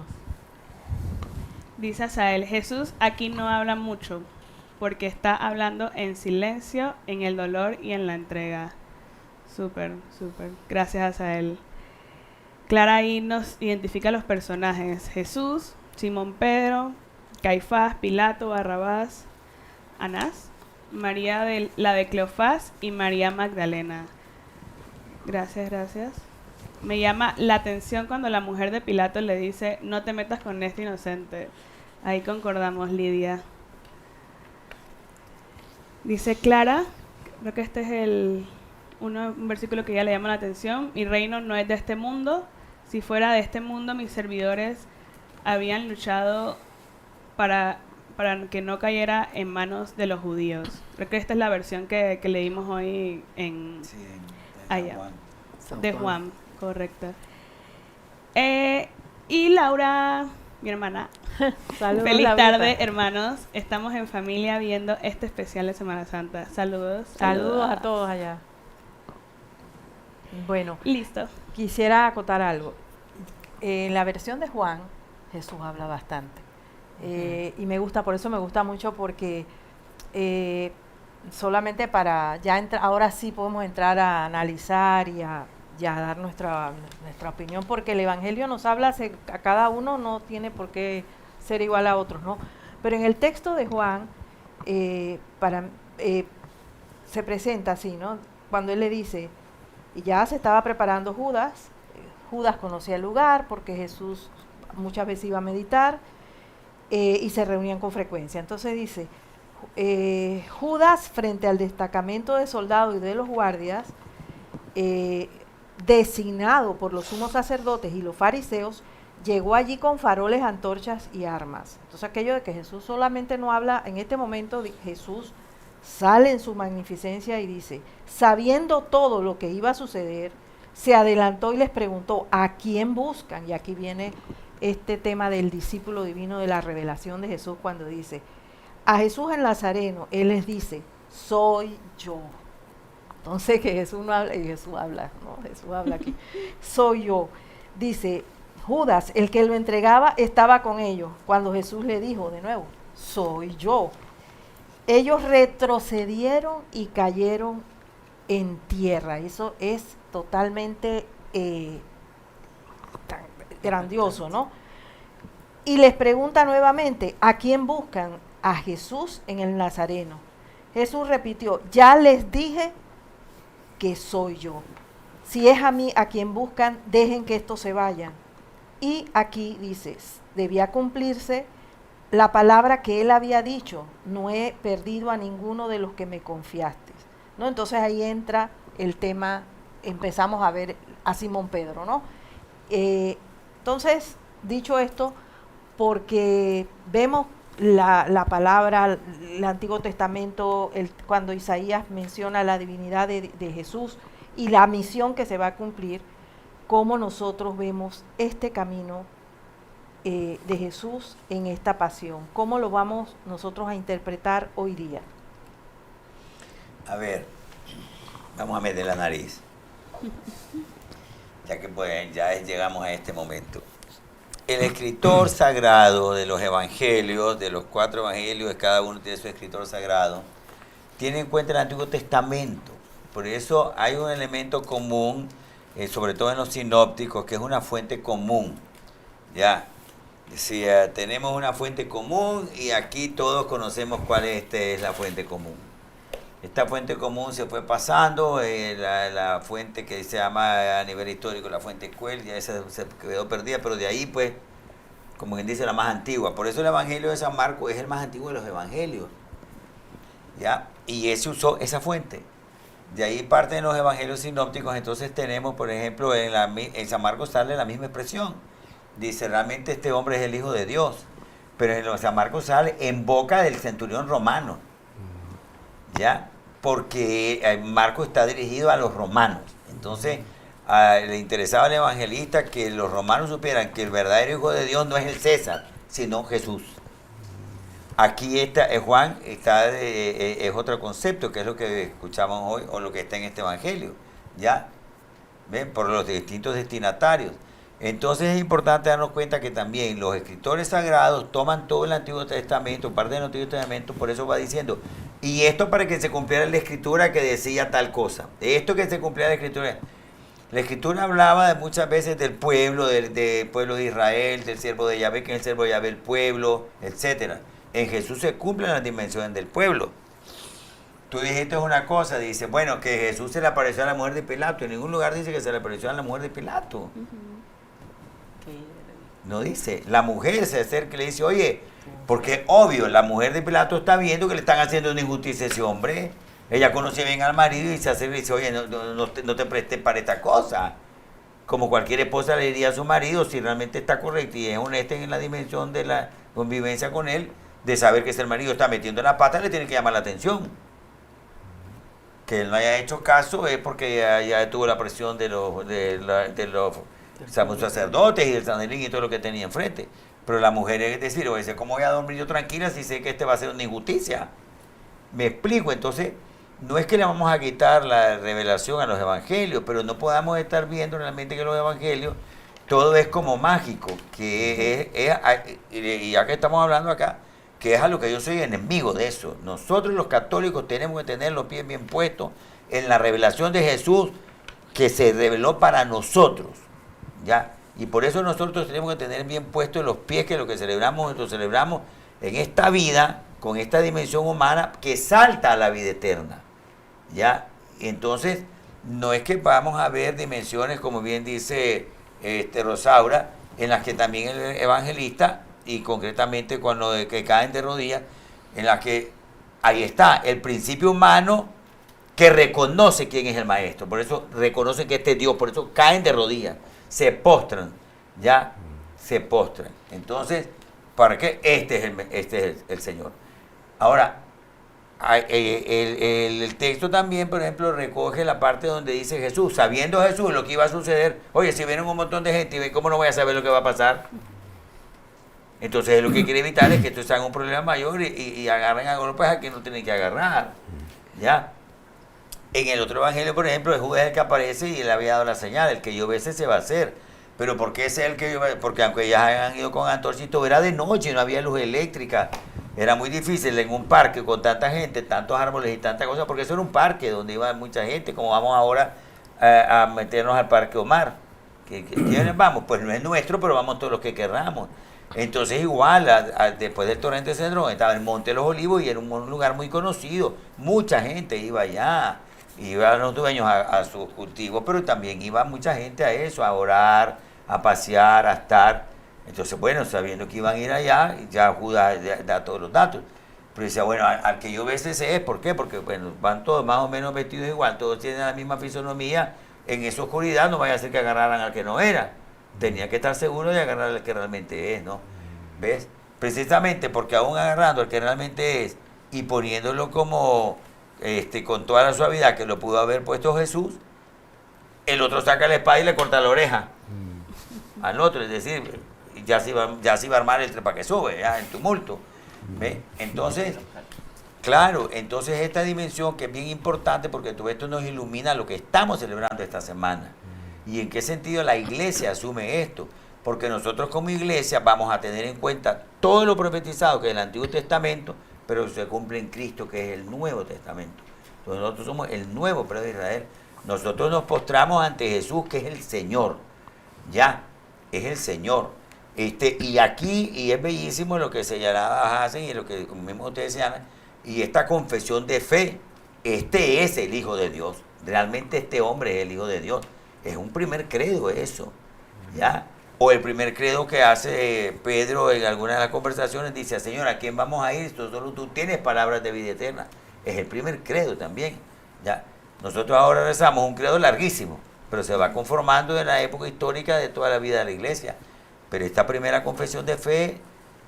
Dice Asael, Jesús aquí no habla mucho, porque está hablando en silencio, en el dolor y en la entrega. Súper, súper. Gracias, Asael. Clara ahí nos identifica los personajes. Jesús, Simón Pedro, Caifás, Pilato, Barrabás, Anás, María la de Cleofás y María Magdalena. Gracias, gracias. Me llama la atención cuando la mujer de Pilato le dice, no te metas con este inocente. Ahí concordamos, Lidia. Dice Clara, creo que este es un versículo que ya le llama la atención. Mi reino no es de este mundo. Si fuera de este mundo, mis servidores habían luchado para que no cayera en manos de los judíos. Creo que esta es la versión que leímos hoy en de Juan, correcto. Y Laura, mi hermana. Saludos, Feliz Laurita. tarde, hermanos. Estamos en familia viendo este especial de Semana Santa. Saludos. Saludos a todos allá. Bueno, Listo. quisiera acotar algo. En la versión de Juan, Jesús habla bastante. Y por eso me gusta mucho porque solamente para ahora sí podemos entrar a analizar y a dar nuestra opinión, porque el Evangelio nos habla, a cada uno no tiene por qué ser igual a otros, ¿no? Pero en el texto de Juan se presenta así, ¿no? Cuando él le dice, y ya se estaba preparando Judas conocía el lugar porque Jesús muchas veces iba a meditar, y se reunían con frecuencia. Entonces dice, Judas frente al destacamento de soldados y de los guardias, designado por los sumos sacerdotes y los fariseos, llegó allí con faroles, antorchas y armas. Entonces aquello de que Jesús solamente no habla, en este momento Jesús sale en su magnificencia y dice, sabiendo todo lo que iba a suceder, se adelantó y les preguntó, ¿a quién buscan? Y aquí viene este tema del discípulo divino, de la revelación de Jesús, cuando dice, a Jesús el Nazareno, él les dice, soy yo. Entonces que Jesús no habla, y Jesús habla aquí, soy yo. Dice, Judas, el que lo entregaba, estaba con ellos, cuando Jesús le dijo de nuevo, soy yo. Ellos retrocedieron y cayeron en tierra. Eso es totalmente grandioso, ¿no? Y les pregunta nuevamente, ¿a quién buscan? A Jesús en el Nazareno. Jesús repitió, ya les dije que soy yo. Si es a mí a quien buscan, dejen que estos se vayan. Y aquí dice, debía cumplirse la palabra que él había dicho, no he perdido a ninguno de los que me confiaste. ¿no? Entonces ahí entra el tema, empezamos a ver a Simón Pedro, ¿no? Entonces, dicho esto, porque vemos la palabra, el Antiguo Testamento, cuando Isaías menciona la divinidad de Jesús y la misión que se va a cumplir, cómo nosotros vemos este camino de Jesús en esta pasión, cómo lo vamos nosotros a interpretar hoy día. A ver, vamos a meter la nariz, ya que pues ya llegamos a este momento. El escritor sagrado de los evangelios, de los 4 evangelios, cada uno tiene su escritor sagrado, tiene en cuenta el Antiguo Testamento. Por eso hay un elemento común, sobre todo en los sinópticos, que es una fuente común. Ya, decía, tenemos una fuente común y aquí todos conocemos cuál es la fuente común. Esta fuente común se fue pasando, la fuente que se llama a nivel histórico la fuente Cuel, ya esa se quedó perdida, pero de ahí pues, como quien dice, la más antigua. Por eso el Evangelio de San Marcos es el más antiguo de los evangelios, ¿ya? Y ese usó esa fuente. De ahí parten los evangelios sinópticos. Entonces tenemos, por ejemplo, en San Marcos sale la misma expresión. Dice, realmente este hombre es el Hijo de Dios. Pero en San Marcos sale en boca del centurión romano, ¿ya? Porque Marcos está dirigido a los romanos. Entonces, le interesaba al evangelista que los romanos supieran que el verdadero Hijo de Dios no es el César, sino Jesús. Aquí está, Juan es otro concepto, que es lo que escuchamos hoy, o lo que está en este evangelio, ¿ya? ¿Ven? Por los distintos destinatarios. Entonces es importante darnos cuenta que también los escritores sagrados toman todo el Antiguo Testamento, parte del Antiguo Testamento, por eso va diciendo, y esto para que se cumpliera la Escritura que decía tal cosa, esto que se cumpliera la Escritura. La Escritura hablaba muchas veces del pueblo, del pueblo de Israel, del siervo de Yahvé, que es el siervo de Yahvé, el pueblo, etcétera. En Jesús se cumplen las dimensiones del pueblo. Tú dijiste una cosa, dice, bueno, que Jesús se le apareció a la mujer de Pilato. En ningún lugar dice que se le apareció a la mujer de Pilato. No dice. La mujer se acerca y le dice, oye, porque obvio, la mujer de Pilato está viendo que le están haciendo una injusticia a ese hombre. Ella conoce bien al marido y se acerca y dice, oye, no te prestes para esta cosa. Como cualquier esposa le diría a su marido, si realmente está correcto y es honesta en la dimensión de la convivencia con él, de saber que el marido está metiendo la pata, le tiene que llamar la atención. Que él no haya hecho caso es porque ya tuvo la presión de los sacerdotes y del Sanedrín y todo lo que tenía enfrente. Pero la mujer es decir, oye, ¿cómo voy a dormir yo tranquila si sé que este va a ser una injusticia? Me explico. Entonces, no es que le vamos a quitar la revelación a los evangelios, pero no podamos estar viendo realmente que los evangelios todo es como mágico, y ya que estamos hablando acá, que es a lo que yo soy enemigo de eso. Nosotros los católicos tenemos que tener los pies bien puestos en la revelación de Jesús que se reveló para nosotros, ¿ya? Y por eso nosotros tenemos que tener bien puestos los pies que lo que celebramos, lo celebramos en esta vida, con esta dimensión humana que salta a la vida eterna, ¿ya? Entonces, no es que vamos a ver dimensiones, como bien dice Rosaura, en las que también el evangelista, y concretamente cuando que caen de rodillas, en las que ahí está el principio humano que reconoce quién es el maestro, por eso reconoce que este es Dios, por eso caen de rodillas, se postran, ya se postran. Entonces, ¿para qué? Este es el Señor. Ahora, el texto también, por ejemplo, recoge la parte donde dice Jesús, sabiendo Jesús lo que iba a suceder, oye, si vienen un montón de gente, ¿cómo no voy a saber lo que va a pasar? Entonces lo que quiere evitar es que esto sea un problema mayor y agarren a golpes a quien no tienen que agarrar, ¿ya? En el otro evangelio, por ejemplo, el Judas es el que aparece y él había dado la señal, el que yo bese se va a hacer. Pero ¿por qué ese es el que yo bese? Porque aunque ellas hayan ido con antorchito, era de noche, no había luz eléctrica. Era muy difícil en un parque con tanta gente, tantos árboles y tantas cosas, porque eso era un parque donde iba mucha gente, como vamos ahora a meternos al Parque Omar. ¿Quiénes vamos? Pues no es nuestro, pero vamos todos los que querramos. Entonces igual, después del torrente de Cedrón, estaba el Monte de los Olivos y era un lugar muy conocido. Mucha gente iba allá, iban los dueños a sus cultivos, pero también iba mucha gente a eso, a orar, a pasear, a estar. Entonces, bueno, sabiendo que iban a ir allá, ya Judas da todos los datos. Pero decía, bueno, al que yo bese ese es, ¿por qué? Porque bueno, van todos más o menos vestidos igual, todos tienen la misma fisonomía, en esa oscuridad no vaya a ser que agarraran al que no era. Tenía que estar seguro de agarrar al que realmente es, ¿no? ¿Ves? Precisamente porque aún agarrando al que realmente es y poniéndolo como con toda la suavidad que lo pudo haber puesto Jesús, el otro saca la espada y le corta la oreja al otro, es decir, ya se iba a armar el trepa que sube, ya, el tumulto. ¿Ves? Entonces, claro, entonces esta dimensión que es bien importante porque todo esto nos ilumina lo que estamos celebrando esta semana. ¿Y en qué sentido la iglesia asume esto? Porque nosotros como iglesia vamos a tener en cuenta todo lo profetizado que es el Antiguo Testamento, pero se cumple en Cristo, que es el Nuevo Testamento. Entonces nosotros somos el nuevo pueblo de Israel. Nosotros nos postramos ante Jesús, que es el Señor. Ya, es el Señor. Y aquí, y es bellísimo lo que señalaba Hasen y lo que mismo ustedes señalan, y esta confesión de fe, este es el Hijo de Dios. Realmente este hombre es el Hijo de Dios. Es un primer credo eso, ¿ya? O el primer credo que hace Pedro en alguna de las conversaciones, dice, Señor, ¿a quién vamos a ir? Solo tú tienes palabras de vida eterna. Es el primer credo también, ¿ya? Nosotros ahora rezamos un credo larguísimo, pero se va conformando en la época histórica de toda la vida de la iglesia. Pero esta primera confesión de fe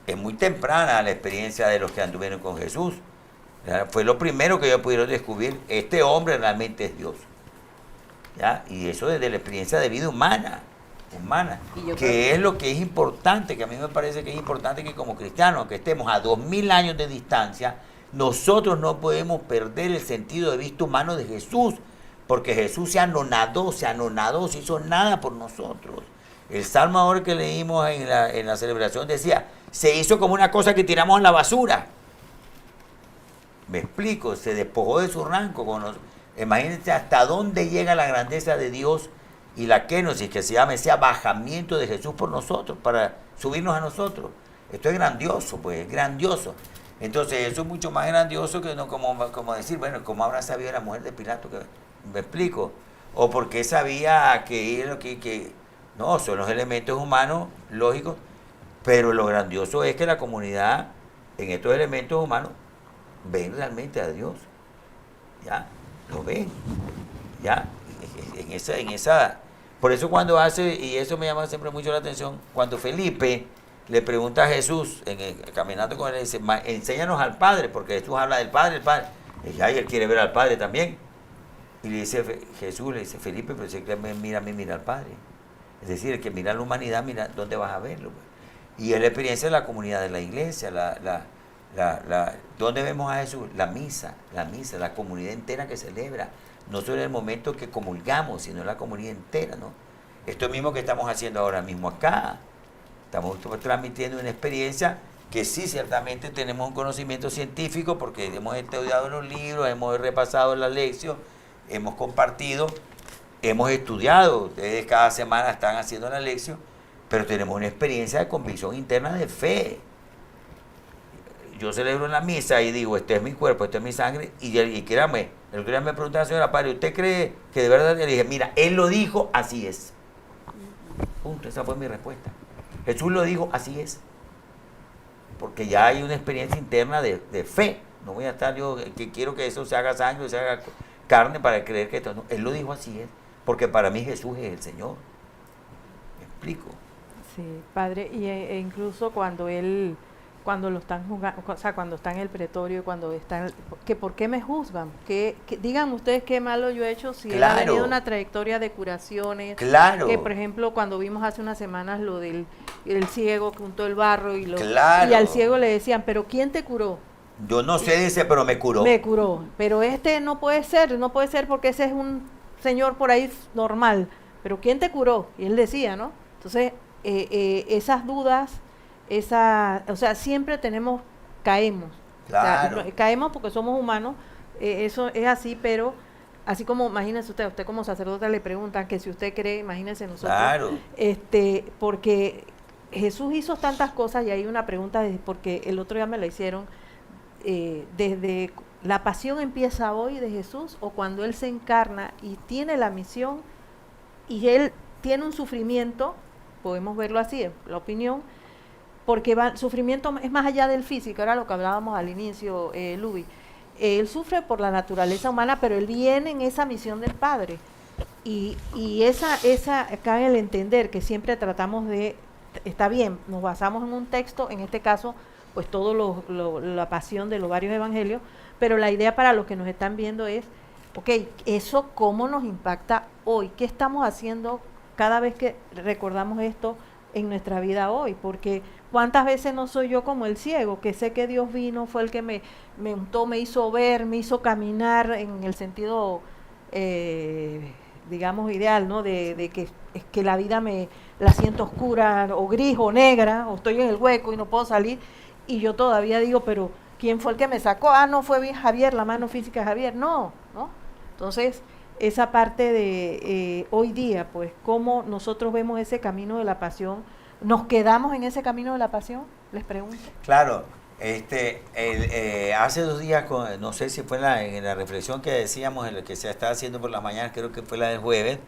es muy temprana a la experiencia de los que anduvieron con Jesús. ¿Ya? Fue lo primero que ellos pudieron descubrir, este hombre realmente es Dios. ¿Ya? Y eso desde la experiencia de vida humana, que es lo que es importante, que a mí me parece que es importante que como cristianos, que estemos a 2000 años de distancia, nosotros no podemos perder el sentido de vista humano de Jesús, porque Jesús se anonadó, se hizo nada por nosotros. El salmo ahora que leímos en la celebración decía, se hizo como una cosa que tiramos en la basura. Me explico, se despojó de su rango. Imagínense hasta dónde llega la grandeza de Dios y la kenosis, que se llama ese abajamiento de Jesús por nosotros, para subirnos a nosotros. Esto es grandioso, pues, es grandioso. Entonces eso es mucho más grandioso que no como decir, bueno, ¿cómo habrá sabido la mujer de Pilato? ¿Me explico? O porque sabía que no, son los elementos humanos lógicos, pero lo grandioso es que la comunidad en estos elementos humanos ven realmente a Dios, ¿ya? Lo ven, ¿ya? En esa, por eso cuando hace, y eso me llama siempre mucho la atención, cuando Felipe le pregunta a Jesús, caminando con él, dice, enséñanos al Padre, porque Jesús habla del Padre, y él quiere ver al Padre también. Y le dice, Jesús le dice, Felipe, pero si él mira a mí, mira al Padre. Es decir, el que mira la humanidad, mira dónde vas a verlo. Y es la experiencia de la comunidad de la iglesia, ¿dónde vemos a Jesús? La misa, la comunidad entera que celebra. No solo en el momento que comulgamos, sino la comunidad entera, ¿no? Esto mismo que estamos haciendo ahora mismo acá. Estamos transmitiendo una experiencia que sí, ciertamente tenemos un conocimiento científico porque hemos estudiado los libros, hemos repasado la lección, hemos compartido, hemos estudiado, ustedes cada semana están haciendo la lección, pero tenemos una experiencia de convicción interna de fe. Yo celebro en la misa y digo, este es mi cuerpo, este es mi sangre, y créanme, el otro día me preguntaron, señora Padre, ¿usted cree que de verdad? Le dije, mira, Él lo dijo, así es. Punto, esa fue mi respuesta. Jesús lo dijo, así es. Porque ya hay una experiencia interna de fe. No voy a estar yo, que quiero que eso se haga sangre, se haga carne para creer que esto no. Él lo dijo, así es. Porque para mí Jesús es el Señor. ¿Me explico? Sí, Padre, e incluso cuando lo están juzgando, o sea, cuando está en el pretorio, cuando están, que ¿por qué me juzgan? Que digan ustedes qué malo yo he hecho si él ha tenido una trayectoria de curaciones. Claro. Que por ejemplo, cuando vimos hace unas semanas lo del el ciego que untó el barro y claro. Y al ciego le decían, ¿pero quién te curó? Yo no sé, dice, pero me curó. Me curó, pero no puede ser porque ese es un señor por ahí normal, pero ¿quién te curó? Y él decía, ¿no? Entonces, esas dudas, o sea, siempre caemos. Claro. O sea, caemos porque somos humanos, eso es así, pero así como, imagínese usted como sacerdote le preguntan que si usted cree, imagínese nosotros. Claro. Porque Jesús hizo tantas cosas y hay una pregunta, porque el otro día me la hicieron, desde la pasión empieza hoy de Jesús o cuando Él se encarna y tiene la misión y Él tiene un sufrimiento, podemos verlo así, la opinión, porque el sufrimiento es más allá del físico, era lo que hablábamos al inicio, Luby. Él sufre por la naturaleza humana, pero él viene en esa misión del Padre. Y esa acá en el entender que siempre tratamos de, está bien, nos basamos en un texto, en este caso, pues todo la pasión de los varios evangelios, pero la idea para los que nos están viendo es, ok, eso cómo nos impacta hoy, qué estamos haciendo cada vez que recordamos esto en nuestra vida hoy, porque cuántas veces no soy yo como el ciego, que sé que Dios vino, fue el que me untó, me hizo ver, me hizo caminar en el sentido, digamos, ideal, ¿no? De que la vida la siento oscura, o gris, o negra, o estoy en el hueco y no puedo salir, y yo todavía digo, pero ¿quién fue el que me sacó? Ah, no fue bien Javier, la mano física de Javier, no. Entonces, esa parte de hoy día, pues, cómo nosotros vemos ese camino de la pasión, ¿nos quedamos en ese camino de la pasión? Les pregunto. Claro, hace 2 días, no sé si fue en la reflexión que decíamos, en lo que se está haciendo por las mañanas, creo que fue la del jueves,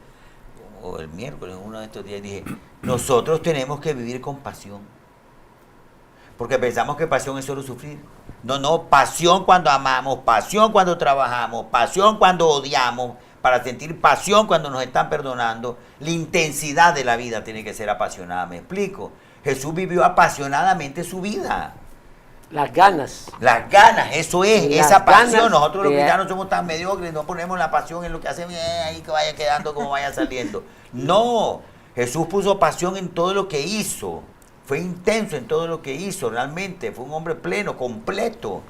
o el miércoles, uno de estos días, dije, nosotros tenemos que vivir con pasión. Porque pensamos que pasión es solo sufrir. No, pasión cuando amamos, pasión cuando trabajamos, pasión cuando odiamos, para sentir pasión cuando nos están perdonando. La intensidad de la vida tiene que ser apasionada, ¿me explico? Jesús vivió apasionadamente su vida. Las ganas. Las ganas, eso es, Las esa pasión. ganas Nosotros los de- cristianos somos tan mediocres, no ponemos la pasión en lo que hacemos ahí que vaya quedando como vaya saliendo. No, Jesús puso pasión en todo lo que hizo. Fue intenso en todo lo que hizo, realmente. Fue un hombre pleno, completo.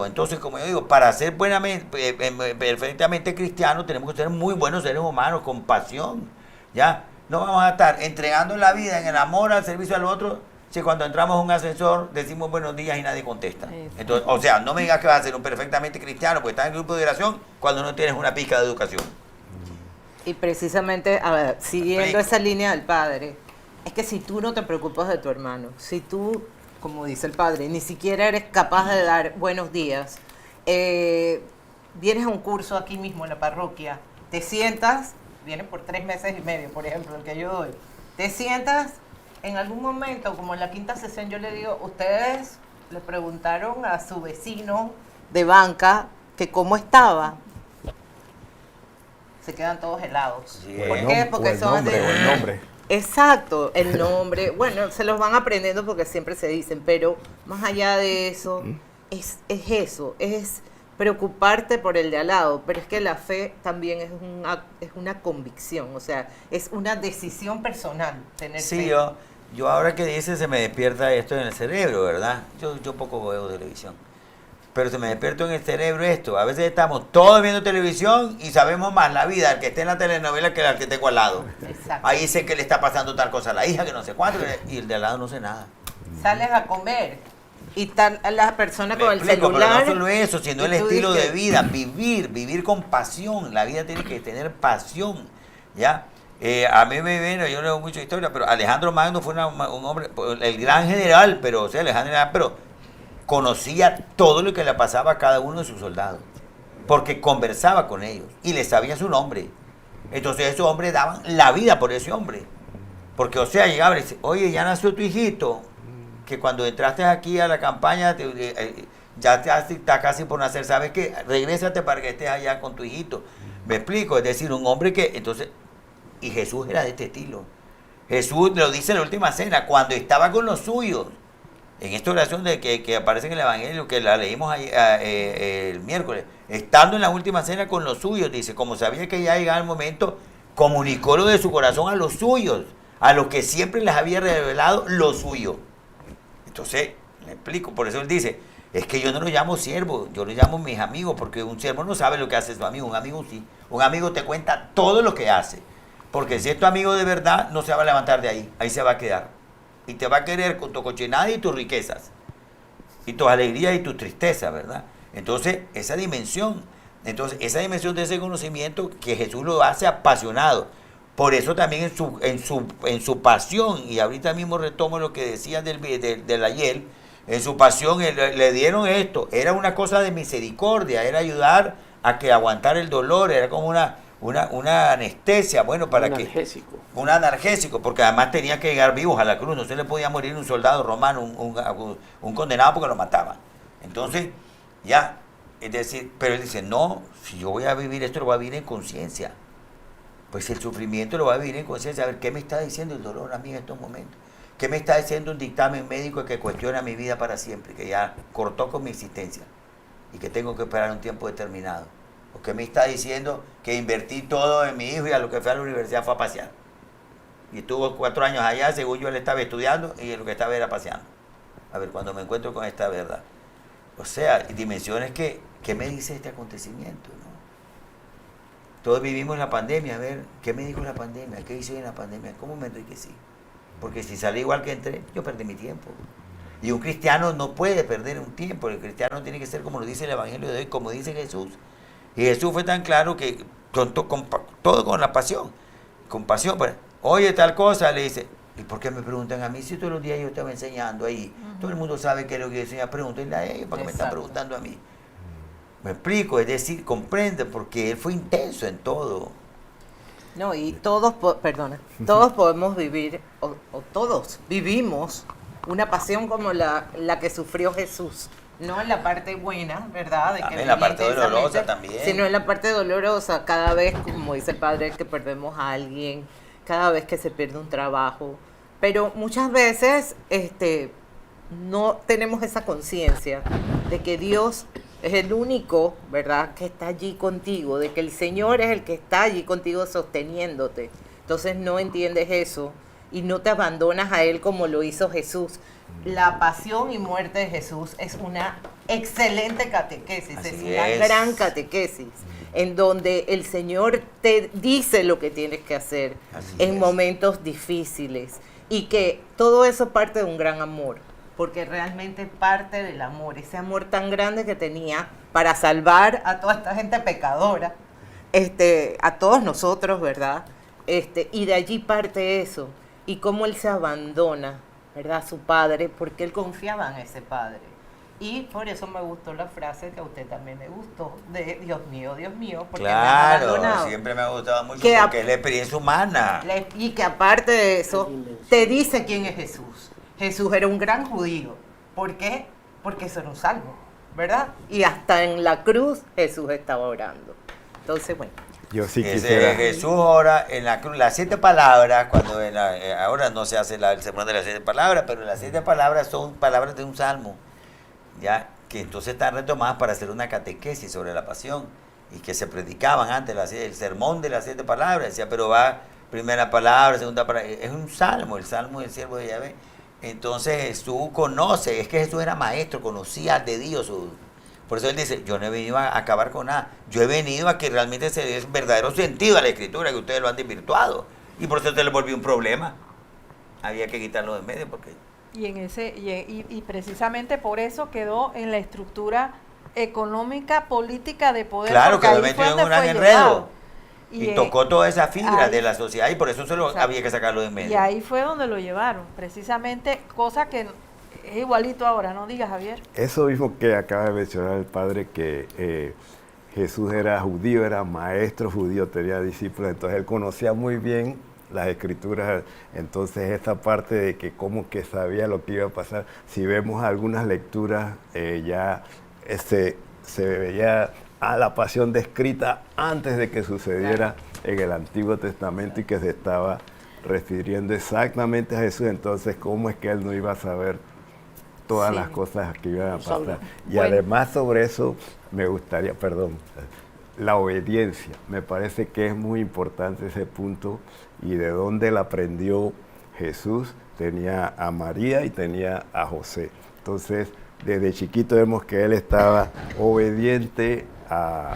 Entonces, como yo digo, para ser perfectamente cristianos tenemos que ser muy buenos seres humanos, con pasión. ¿Ya? No vamos a estar entregando la vida en el amor al servicio al otro, si cuando entramos a un ascensor decimos buenos días y nadie contesta. Entonces, o sea, no me digas que vas a ser un perfectamente cristiano, porque estás en el grupo de oración cuando no tienes una pizca de educación. Y precisamente, a ver, siguiendo Explico. esa línea del Padre, es que si tú no te preocupas de tu hermano, si tú, como dice el Padre, ni siquiera eres capaz de dar buenos días, vienes a un curso aquí mismo en la parroquia, te sientas, vienes por 3 meses y medio, por ejemplo, el que yo doy, te sientas, en algún momento, como en la 5ª sesión, yo le digo, ustedes le preguntaron a su vecino de banca que cómo estaba. Se quedan todos helados. Sí, ¿Por ¿eh? qué? Porque son o el nombre. Exacto, el nombre, bueno, se los van aprendiendo porque siempre se dicen, pero más allá de eso, es eso, es preocuparte por el de al lado, pero es que la fe también es una convicción, o sea, es una decisión personal tener Sí, fe. yo ahora que dice se me despierta esto en el cerebro, ¿verdad? Yo poco veo televisión, pero se me despierta en el cerebro esto. A veces estamos todos viendo televisión y sabemos más la vida del que esté en la telenovela que el que tengo al lado. Exacto. Ahí sé que le está pasando tal cosa a la hija, que no sé cuánto, y el de al lado no sé nada. Sales a comer y está la persona con Me el explico, celular. pero no solo eso, sino y el tú estilo de dices, vida, vivir con pasión. La vida tiene que tener pasión, ¿ya? A mí me viene, yo leo mucha historia, pero Alejandro Magno fue un hombre, el gran general, pero, o sea, Alejandro General, pero conocía todo lo que le pasaba a cada uno de sus soldados, porque conversaba con ellos y les sabía su nombre. Entonces esos hombres daban la vida por ese hombre, porque, o sea, llegaba y dice, oye, ya nació tu hijito, que cuando entraste aquí a la campaña, ya está casi por nacer, ¿sabes qué? Regrésate para que estés allá con tu hijito. Me explico, es decir, un hombre que, entonces, y Jesús era de este estilo. Jesús lo dice en la última cena, cuando estaba con los suyos, en esta oración que aparece en el Evangelio, que la leímos ahí, el miércoles, estando en la última cena con los suyos, dice, como sabía que ya llegaba el momento, comunicó lo de su corazón a los suyos, a los que siempre les había revelado lo suyo. Entonces, le explico, por eso él dice, es que yo no lo llamo siervo, yo lo llamo mis amigos, porque un siervo no sabe lo que hace su amigo, un amigo sí. Un amigo te cuenta todo lo que hace, porque si es tu amigo de verdad, no se va a levantar de ahí se va a quedar. Y te va a querer con tu cochinada y tus riquezas, y tus alegrías y tus tristezas, ¿verdad? Entonces, esa dimensión de ese conocimiento que Jesús lo hace apasionado. Por eso también en su pasión, y ahorita mismo retomo lo que decía del ayer, en su pasión le dieron esto, era una cosa de misericordia, era ayudar a que aguantara el dolor, era como una anestesia, bueno, para que... Analgésico. Un analgésico, porque además tenía que llegar vivos a la cruz, no se le podía morir un soldado romano, un condenado porque lo mataban. Entonces, ya, es decir, pero él dice, no, si yo voy a vivir esto, lo voy a vivir en conciencia. Pues el sufrimiento lo va a vivir en conciencia. A ver, ¿qué me está diciendo el dolor a mí en estos momentos? ¿Qué me está diciendo un dictamen médico que cuestiona mi vida para siempre, que ya cortó con mi existencia y que tengo que esperar un tiempo determinado? ¿O qué me está diciendo que invertí todo en mi hijo y a lo que fue a la universidad fue a pasear? Y estuvo 4 años allá, según yo él estaba estudiando y lo que estaba era paseando. A ver, cuando me encuentro con esta verdad. O sea, dimensiones que me dice este acontecimiento, ¿no? Todos vivimos la pandemia, a ver, ¿qué me dijo la pandemia? ¿Qué hice en la pandemia? ¿Cómo me enriquecí? Porque si salí igual que entré, yo perdí mi tiempo. Y un cristiano no puede perder un tiempo, el cristiano tiene que ser como lo dice el Evangelio de hoy, como dice Jesús. Y Jesús fue tan claro que todo con la pasión, con pasión. Pues, oye, tal cosa, le dice, ¿y por qué me preguntan a mí? Si todos los días yo estaba enseñando ahí, todo el mundo sabe qué es lo que yo enseño, pregúntenle a ellos, ¿para qué me están preguntando a mí? Me explico, es decir, comprende, porque él fue intenso en todo. No, y todos, todos podemos vivir, o todos vivimos una pasión como la que sufrió Jesús. No en la parte buena, ¿verdad? De También que la vivía parte dolorosa intensamente, también. sino en la parte dolorosa, cada vez, como dice el padre, que perdemos a alguien, cada vez que se pierde un trabajo. Pero muchas veces no tenemos esa conciencia de que Dios es el único, ¿verdad?, que está allí contigo, de que el Señor es el que está allí contigo sosteniéndote. Entonces no entiendes eso y no te abandonas a Él como lo hizo Jesús. La pasión y muerte de Jesús es una excelente catequesis, Así es una es. gran catequesis, en donde el Señor te dice lo que tienes que hacer Así en es. momentos difíciles y que todo eso parte de un gran amor, porque realmente parte del amor, ese amor tan grande que tenía para salvar a toda esta gente pecadora, a todos nosotros, ¿verdad? Y de allí parte eso, y cómo él se abandona, ¿verdad?, a su padre, porque él confiaba en ese padre. Y por eso me gustó la frase que a usted también le gustó, de Dios mío, porque me has Claro, abandonado. siempre me ha gustado mucho Que porque es la experiencia humana. Y que aparte de eso, te dice quién es Jesús. Jesús era un gran judío. ¿Por qué? Porque eso era un salvo, ¿verdad? Y hasta en la cruz Jesús estaba orando. Entonces, bueno. Yo sí Ese quisiera... Jesús ora en la cruz, las 7 palabras, cuando ahora no se hace el sermón de las 7 palabras, pero las 7 palabras son palabras de un salmo, ya que entonces están retomadas para hacer una catequesis sobre la pasión y que se predicaban antes, el sermón de las 7 palabras, decía, pero va primera palabra, segunda palabra, es un salmo, el salmo del siervo de Yahvé. Entonces Jesús conoce, es que Jesús era maestro, conocía de Dios. Por eso él dice, yo no he venido a acabar con nada, yo he venido a que realmente se dé verdadero sentido a la escritura, que ustedes lo han desvirtuado. Y por eso se les volvió un problema. Había que quitarlo de en medio porque... Y precisamente por eso quedó en la estructura económica, política de poder. Claro, porque que lo ahí metió fue en donde un gran fue enredo. llevado. Y tocó toda esa fibra ahí- de la sociedad y por eso Exacto. había que sacarlo de en medio. Y ahí fue donde lo llevaron, precisamente, cosa que es igualito ahora, ¿no digas, Javier? Eso mismo que acaba de mencionar el padre, que Jesús era judío, era maestro judío, tenía discípulos, entonces él conocía muy bien las escrituras, entonces esta parte de que como que sabía lo que iba a pasar, si vemos algunas lecturas ya se veía a la pasión descrita antes de que sucediera en el Antiguo Testamento y que se estaba refiriendo exactamente a Jesús, entonces cómo es que él no iba a saber todas Sí. las cosas que iban a pasar. Y Bueno. además sobre eso me gustaría, la obediencia. Me parece que es muy importante ese punto y de dónde la aprendió Jesús. Tenía a María y tenía a José. Entonces, desde chiquito vemos que él estaba obediente a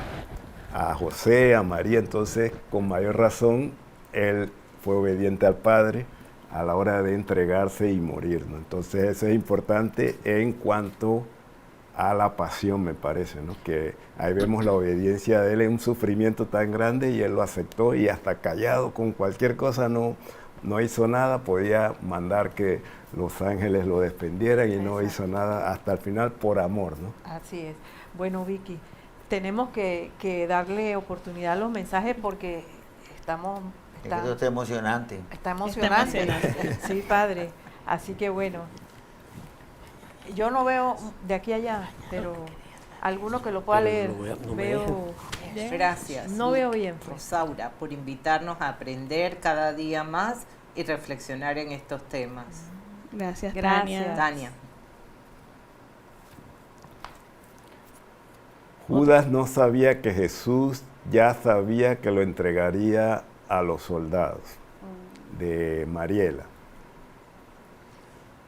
José, a María, entonces con mayor razón él fue obediente al Padre a la hora de entregarse y morir, ¿no? Entonces eso es importante en cuanto a la pasión, me parece, ¿no? Que ahí vemos la obediencia de él en un sufrimiento tan grande y él lo aceptó y hasta callado con cualquier cosa no hizo nada, podía mandar que los ángeles lo defendieran y no hizo nada hasta el final por amor, ¿no? Así es. Bueno, Vicky, tenemos que darle oportunidad a los mensajes porque estamos... Es que esto está emocionante. Está emocionante. emocionante. Sí, padre. Así que bueno, yo no veo de aquí a allá, pero alguno que lo pueda Pero leer, no me veo... Gracias. No veo bien, pues. Rosaura, por invitarnos a aprender cada día más y reflexionar en estos temas. Gracias, Gracias. Tania. Tania. Judas no sabía que Jesús ya sabía que lo entregaría a los soldados, de Mariela.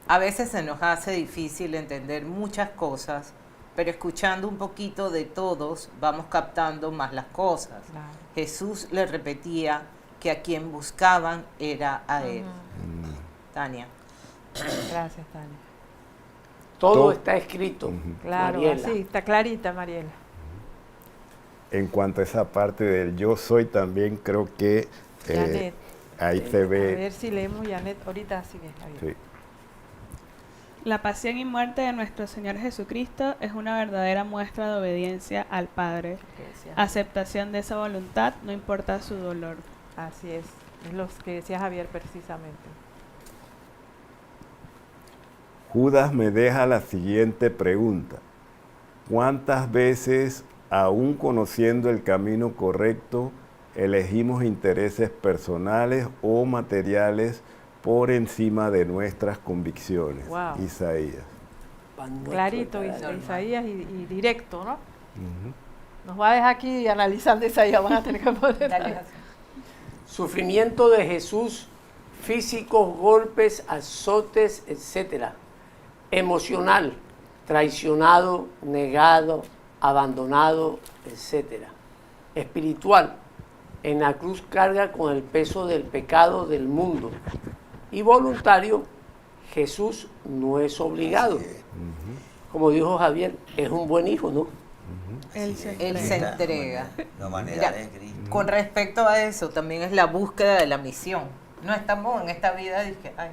A veces se nos hace difícil entender muchas cosas, pero escuchando un poquito de todos vamos captando más las cosas. Claro. Jesús le repetía que a quien buscaban era a él. Tania. Gracias, Tania. Todo está escrito. Claro, Mariela. sí, está clarita, Mariela. En cuanto a esa parte del yo soy, también creo que Janet. ahí se A ve. ver si leemos, Janet. Ahorita sigue. Sí. La pasión y muerte de nuestro Señor Jesucristo es una verdadera muestra de obediencia al Padre. Aceptación de esa voluntad, no importa su dolor. Así es lo que decía Javier precisamente. Judas me deja la siguiente pregunta. ¿Cuántas veces, aún conociendo el camino correcto, elegimos intereses personales o materiales por encima de nuestras convicciones? Wow. Isaías. Clarito, Normal. Isaías y directo, ¿no? Nos va a dejar aquí analizando Isaías, van a tener que poner. Dale. Sufrimiento de Jesús, físicos, golpes, azotes, etcétera. Emocional, traicionado, negado, abandonado, etcétera. Espiritual, en la cruz carga con el peso del pecado del mundo. Y voluntario, Jesús no es obligado. Como dijo Javier, es un buen hijo, ¿no? Él se Él se entrega. La humanidad Mira, de Cristo. con respecto a eso, también es la búsqueda de la misión. No estamos en esta vida dije, ay,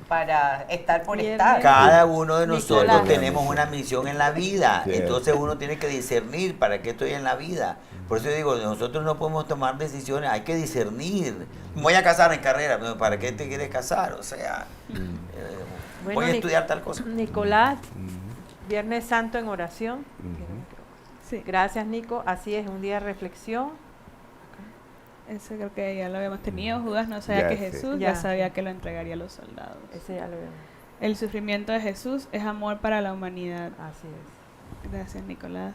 para estar por Bien, estar. bien. Cada uno de nosotros Nicolás. tenemos una misión en la vida. Cierto. Entonces uno tiene que discernir para qué estoy en la vida. Por eso digo, nosotros no podemos tomar decisiones, hay que discernir. Me voy a casar en carrera, pero ¿para qué te quieres casar? O sea, Bueno, voy a estudiar tal cosa. Nicolás, Viernes Santo en oración. Sí, Gracias, Nico. Así es, un día de reflexión. ese creo que ya lo habíamos tenido. Judas no sabía Ya que sé. Jesús Ya. ya sabía que lo entregaría a los soldados. Ese ya lo vemos. El sufrimiento de Jesús es amor para la humanidad. Así es. Gracias, Nicolás.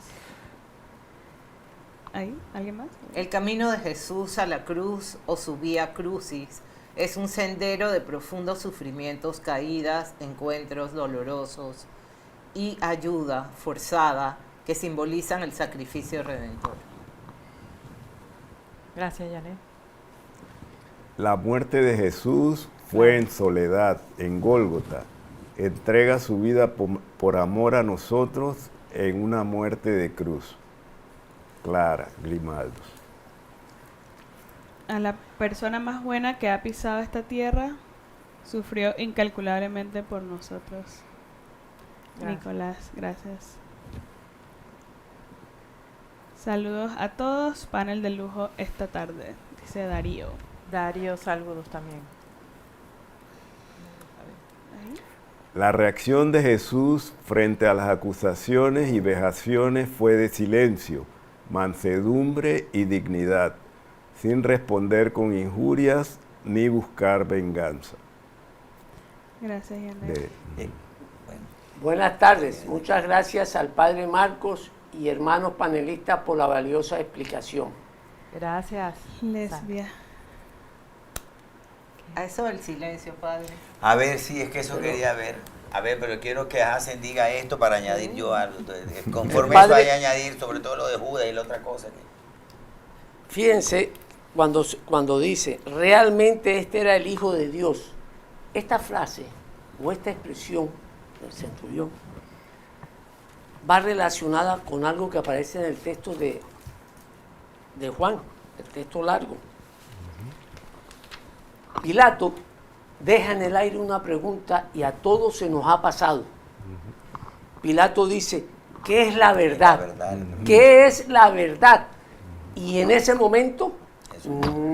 ¿Ahí? ¿Alguien más? El camino de Jesús a la cruz o su vía crucis es un sendero de profundos sufrimientos, caídas, encuentros dolorosos y ayuda forzada que simbolizan el sacrificio redentor. Gracias, Janet. La muerte de Jesús fue en soledad, en Gólgota. Entrega su vida por amor a nosotros en una muerte de cruz. Clara Grimaldos. A la persona más buena que ha pisado esta tierra, sufrió incalculablemente por nosotros. Gracias. Nicolás, gracias. Saludos a todos, panel de lujo esta tarde, dice Darío. Darío, saludos también. Ahí. La reacción de Jesús frente a las acusaciones y vejaciones fue de silencio, mansedumbre y dignidad, sin responder con injurias ni buscar venganza. Gracias, Janet. De- Buenas tardes. Muchas gracias al Padre Marcos y hermanos panelistas por la valiosa explicación. Gracias. Lesbia. A eso del silencio, padre. A ver, sí, es que eso quería ver. A ver, pero quiero que Hacen diga esto para añadir yo algo. Conforme El eso hay padre- que añadir, sobre todo lo de Judas y la otra cosa. Fíjense cuando dice, realmente este era el Hijo de Dios. Esta frase o esta expresión del centurión va relacionada con algo que aparece en el texto de Juan, el texto largo. Pilato deja en el aire una pregunta y a todos se nos ha pasado. Pilato dice, ¿qué es la verdad? La verdad. ¿Qué es la verdad? Y en ese momento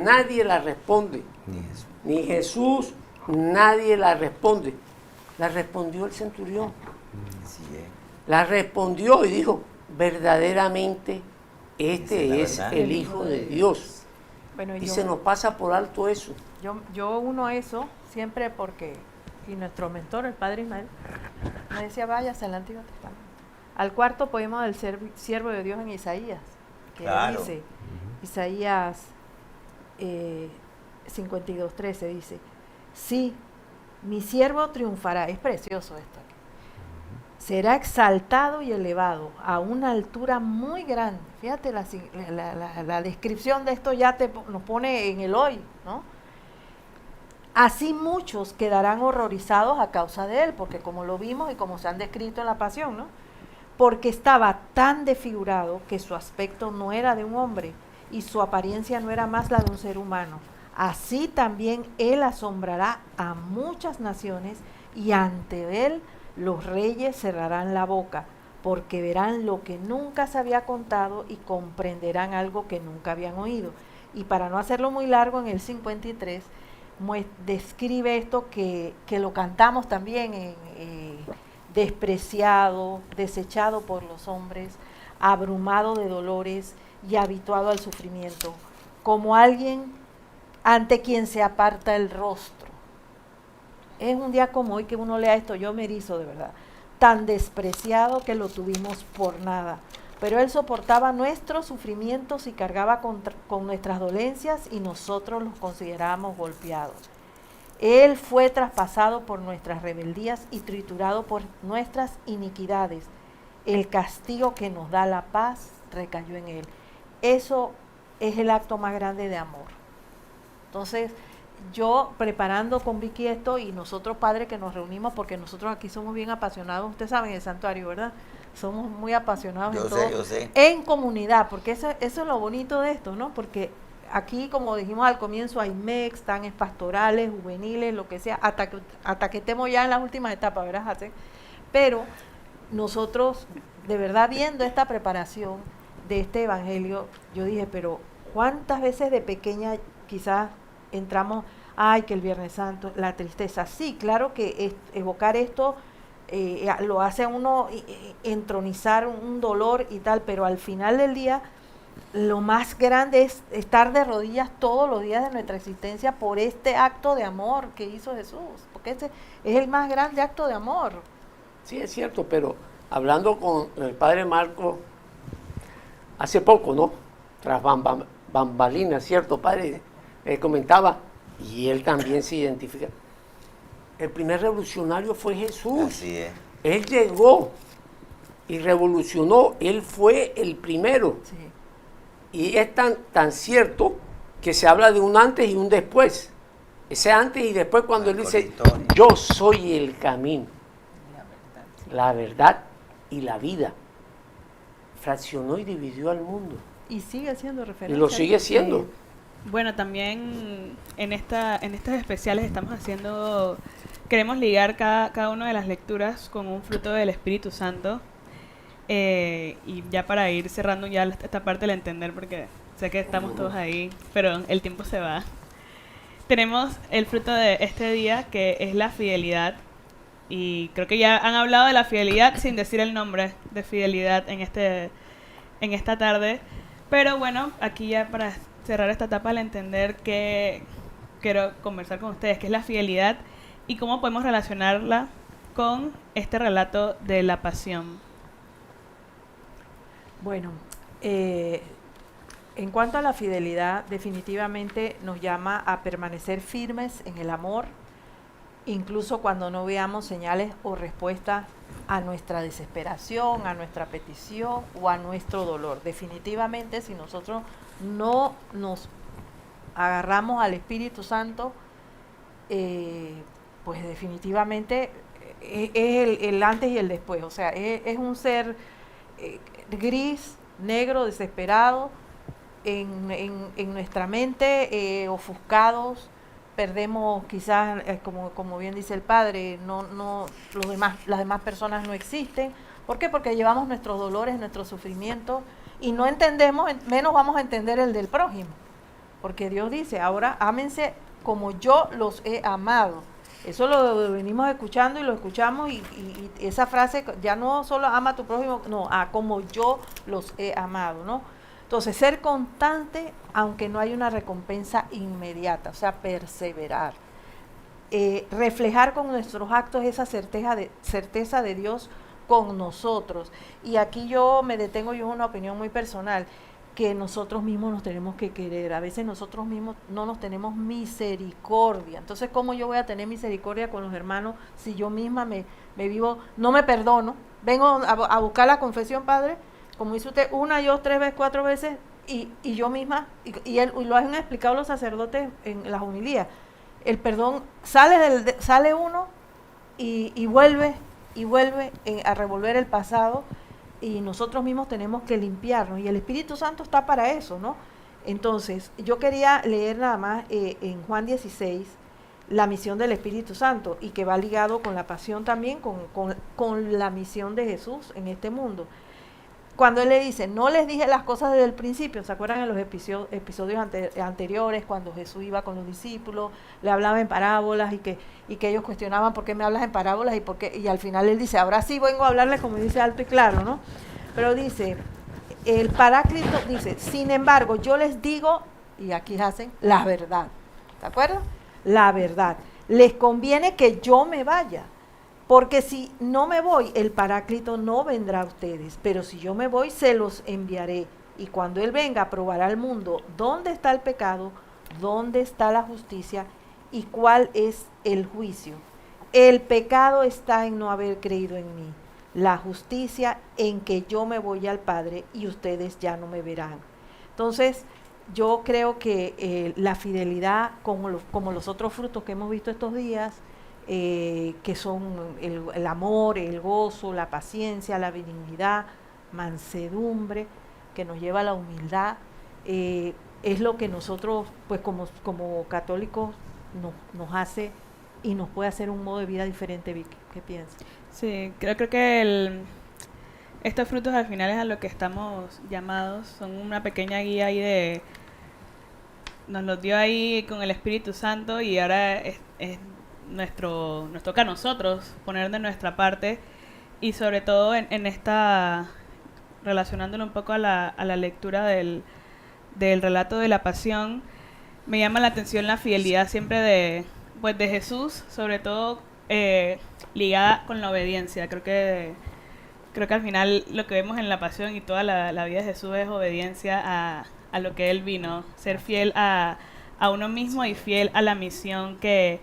nadie la responde. Ni Jesús. Ni Jesús, nadie la responde. La respondió el centurión. Así es. La respondió y dijo, verdaderamente Esa este es es la verdad. el Hijo de Dios. Bueno, Y se nos pasa por alto eso. yo uno eso siempre porque, y nuestro mentor, el padre Ismael, me decía, váyase al Antiguo Testamento. Al cuarto poema del siervo de Dios en Isaías, que Claro. dice, Isaías 52:13 dice, sí, mi siervo triunfará. Es precioso esto. Será exaltado y elevado a una altura muy grande. Fíjate, la descripción de esto ya nos pone en el hoy, ¿no? Así muchos quedarán horrorizados a causa de él, porque como lo vimos y como se han descrito en la pasión, ¿no? Porque estaba tan desfigurado que su aspecto no era de un hombre y su apariencia no era más la de un ser humano. Así también él asombrará a muchas naciones y ante él los reyes cerrarán la boca, porque verán lo que nunca se había contado y comprenderán algo que nunca habían oído. Y para no hacerlo muy largo, en el 53 describe esto que lo cantamos también, despreciado, desechado por los hombres, abrumado de dolores y habituado al sufrimiento, como alguien ante quien se aparta el rostro. Es un día como hoy que uno lea esto, yo me erizo de verdad. Tan despreciado que lo tuvimos por nada. Pero él soportaba nuestros sufrimientos y cargaba con nuestras dolencias y nosotros los considerábamos golpeados. Él fue traspasado por nuestras rebeldías y triturado por nuestras iniquidades. El castigo que nos da la paz recayó en él. Eso es el acto más grande de amor. Entonces, yo preparando con Vicky esto y nosotros padres que nos reunimos, porque nosotros aquí somos bien apasionados, ustedes saben el santuario, ¿verdad? Somos muy apasionados en todo, Yo sé. en comunidad, porque eso es lo bonito de esto, ¿no? Porque aquí, como dijimos al comienzo, hay MEX, están pastorales, juveniles, lo que sea, hasta que estemos ya en las últimas etapas, ¿verdad, Jacen? Pero nosotros, de verdad, viendo esta preparación de este evangelio, yo dije, pero ¿cuántas veces de pequeña quizás entramos, ay, que el Viernes Santo, la tristeza? Sí, claro que evocar esto lo hace a uno entronizar un dolor y tal, pero al final del día lo más grande es estar de rodillas todos los días de nuestra existencia por este acto de amor que hizo Jesús, porque ese es el más grande acto de amor. Sí, es cierto, pero hablando con el padre Marco hace poco, ¿no? Tras bambalinas, ¿cierto, padre? Comentaba, y él también se identifica. El primer revolucionario fue Jesús. Así es. Él llegó y revolucionó, él fue el primero. Sí. Y es tan cierto que se habla de un antes y un después. Ese antes y después cuando él dice, yo soy el camino, la verdad y la vida. Fraccionó y dividió al mundo. Y sigue siendo referencia. Y lo sigue siendo. Bueno, también en estos especiales queremos ligar cada una de las lecturas con un fruto del Espíritu Santo. Y ya para ir cerrando ya esta parte del entender, porque sé que estamos todos ahí, pero el tiempo se va. Tenemos el fruto de este día, que es la fidelidad. Y creo que ya han hablado de la fidelidad sin decir el nombre de fidelidad en esta tarde. Pero bueno, aquí ya para cerrar esta etapa al entender que quiero conversar con ustedes, qué es la fidelidad y cómo podemos relacionarla con este relato de la pasión. Bueno, en cuanto a la fidelidad, definitivamente nos llama a permanecer firmes en el amor, incluso cuando no veamos señales o respuestas a nuestra desesperación, a nuestra petición o a nuestro dolor. Definitivamente, si nosotros no nos agarramos al Espíritu Santo, pues definitivamente es el antes y el después. O sea, es un ser gris, negro, desesperado, en nuestra mente, ofuscados. Perdemos quizás, como bien dice el padre, las demás personas no existen, ¿Por qué? Porque llevamos nuestros dolores, nuestros sufrimientos y no entendemos, menos vamos a entender el del prójimo. Porque Dios dice, ahora ámense como yo los he amado. Eso lo venimos escuchando y lo escuchamos y esa frase ya no solo ama a tu prójimo, no, a como yo los he amado, ¿no? Entonces, ser constante aunque no hay una recompensa inmediata, o sea, perseverar. Reflejar con nuestros actos esa certeza de Dios con nosotros. Y aquí yo me detengo, yo es una opinión muy personal, que nosotros mismos nos tenemos que querer. A veces nosotros mismos no nos tenemos misericordia. Entonces, ¿cómo yo voy a tener misericordia con los hermanos si yo misma me vivo, no me perdono? Vengo a buscar la confesión, Padre, como dice usted, 1, 2, 3 veces, 4 veces, y yo misma, y lo han explicado los sacerdotes en las homilías, el perdón sale uno y vuelve a revolver el pasado, y nosotros mismos tenemos que limpiarnos, y el Espíritu Santo está para eso, ¿no? Entonces, yo quería leer nada más en Juan 16, la misión del Espíritu Santo, y que va ligado con la pasión también, con la misión de Jesús en este mundo. Cuando Él le dice, no les dije las cosas desde el principio, ¿se acuerdan en los episodios anteriores, cuando Jesús iba con los discípulos, le hablaba en parábolas y que ellos cuestionaban por qué me hablas en parábolas y al final Él dice, ahora sí vengo a hablarles como dice alto y claro, ¿no? Pero dice, el Paráclito dice, sin embargo, yo les digo, y aquí hacen, la verdad, ¿de acuerdo? La verdad. Les conviene que yo me vaya. Porque si no me voy, el Paráclito no vendrá a ustedes, pero si yo me voy, se los enviaré. Y cuando Él venga, probará al mundo dónde está el pecado, dónde está la justicia y cuál es el juicio. El pecado está en no haber creído en mí, la justicia en que yo me voy al Padre y ustedes ya no me verán. Entonces, yo creo que la fidelidad, como los otros frutos que hemos visto estos días, que son el amor, el gozo, la paciencia, la benignidad, mansedumbre, que nos lleva a la humildad, es lo que nosotros, pues como católicos, nos hace y nos puede hacer un modo de vida diferente, Vicky. ¿Qué piensas? Sí, creo que estos frutos al final es a lo que estamos llamados, son una pequeña guía ahí nos los dio ahí con el Espíritu Santo, y ahora nos toca a nosotros poner de nuestra parte, y sobre todo en esta, relacionándolo un poco a la lectura del relato de la pasión, me llama la atención la fidelidad siempre de Jesús, sobre todo ligada con la obediencia. Creo que al final lo que vemos en la pasión y toda la vida de Jesús es obediencia a lo que Él vino, ser fiel a uno mismo y fiel a la misión que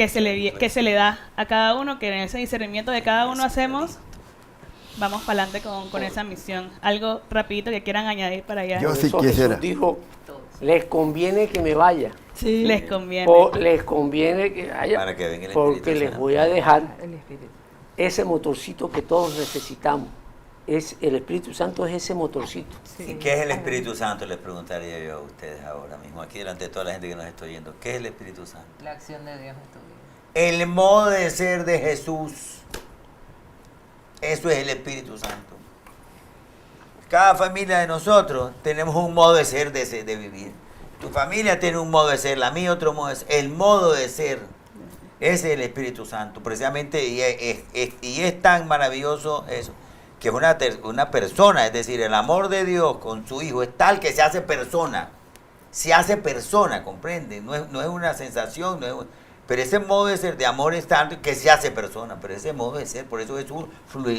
se le da a cada uno, que en ese discernimiento de cada uno hacemos, vamos para adelante con esa misión. Algo rapidito que quieran añadir para allá. Yo sí quisiera. Jesús dijo, les conviene que me vaya. Sí. Les conviene. O les conviene que vaya, Para que venga el porque Espíritu les Santo. voy a dejar El Espíritu. ese motorcito que todos necesitamos. El Espíritu Santo es ese motorcito. ¿Y qué es el Espíritu Santo? Les preguntaría yo a ustedes ahora mismo, aquí delante de toda la gente que nos está oyendo. ¿Qué es el Espíritu Santo? La acción de Dios en tu vida. El modo de ser de Jesús. Eso es el Espíritu Santo. Cada familia de nosotros tenemos un modo de ser, de vivir. Tu familia tiene un modo de ser, la mía otro modo de ser. El modo de ser, ese es el Espíritu Santo, precisamente, y es tan maravilloso eso, que es una persona, es decir, el amor de Dios con su Hijo es tal que se hace persona, ¿comprende? No es una sensación, pero ese modo de ser de amor es tanto que se hace persona, pero ese modo de ser, por eso Jesús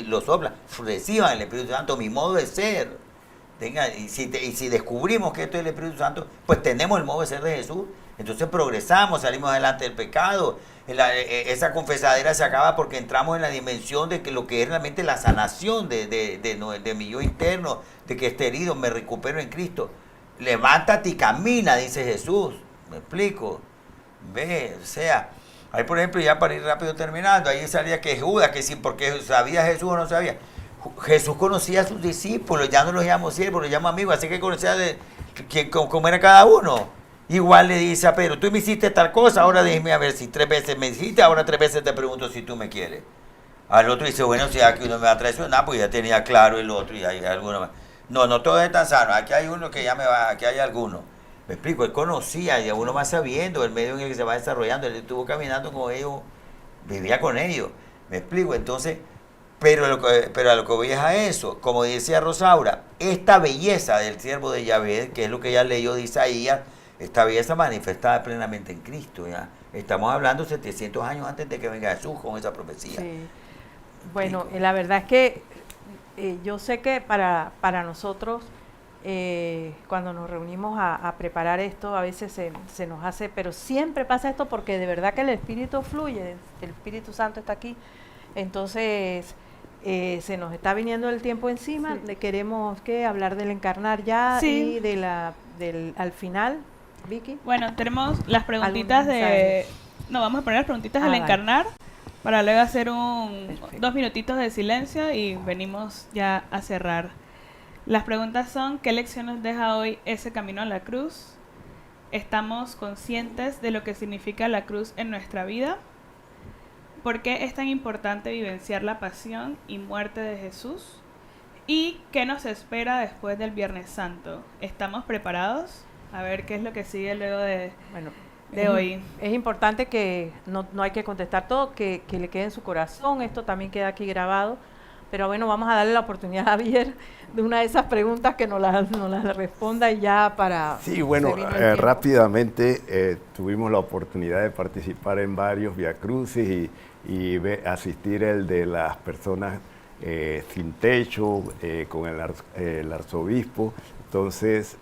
lo sopla, reciban el Espíritu Santo, mi modo de ser. Y si descubrimos que esto es el Espíritu Santo, pues tenemos el modo de ser de Jesús, entonces progresamos, salimos adelante del pecado. Esa confesadera se acaba porque entramos en la dimensión de que lo que es realmente la sanación de mi yo interno, de que esté herido, me recupero en Cristo. Levántate y camina, dice Jesús. ¿Me explico? Ve, o sea, ahí por ejemplo, ya para ir rápido terminando, ahí salía que Judas, que sí, porque sabía Jesús o no sabía. Jesús conocía a sus discípulos, ya no los llamo siervos, los llamo amigos, así que conocía cómo era cada uno. Igual le dice a Pedro, tú me hiciste tal cosa, ahora déjeme a ver si 3 veces me hiciste, ahora 3 veces te pregunto si tú me quieres. Al otro dice, bueno, si aquí uno me va a traicionar, pues ya tenía claro el otro y hay alguno más. No, no todos están sanos, aquí hay uno que ya me va, aquí hay alguno. Me explico, él conocía y uno va sabiendo el medio en el que se va desarrollando, él estuvo caminando con ellos, vivía con ellos. Me explico, entonces, pero a lo que voy es a eso, como decía Rosaura, esta belleza del siervo de Yahvé, que es lo que ella leyó de Isaías, esta belleza manifestada plenamente en Cristo, ¿ya? Estamos hablando 700 años antes de que venga Jesús con esa profecía. Sí. Bueno, la verdad es que yo sé que para nosotros, cuando nos reunimos a preparar esto, a veces se nos hace, pero siempre pasa esto porque de verdad que el Espíritu fluye, el Espíritu Santo está aquí. Entonces, se nos está viniendo el tiempo encima, Sí. queremos hablar del encarnar ya Sí. y del al final, Vicky. Bueno, tenemos las preguntitas ¿Algún de... No, vamos a poner las preguntitas del Vale. encarnar para luego hacer Perfecto. 2 minutitos de silencio y venimos ya a cerrar. Las preguntas son, ¿qué lección nos deja hoy ese camino a la cruz? ¿Estamos conscientes de lo que significa la cruz en nuestra vida? ¿Por qué es tan importante vivenciar la pasión y muerte de Jesús? ¿Y qué nos espera después del Viernes Santo? ¿Estamos preparados? A ver qué es lo que sigue luego de Bueno, hoy. Es importante que no hay que contestar todo, que le quede en su corazón. Esto también queda aquí grabado. Pero bueno, vamos a darle la oportunidad a Javier de una de esas preguntas que nos las responda y ya para... Sí, bueno, se vino el tiempo. rápidamente tuvimos la oportunidad de participar en varios viacrucis y asistir el de las personas sin techo, con el arzobispo. Entonces,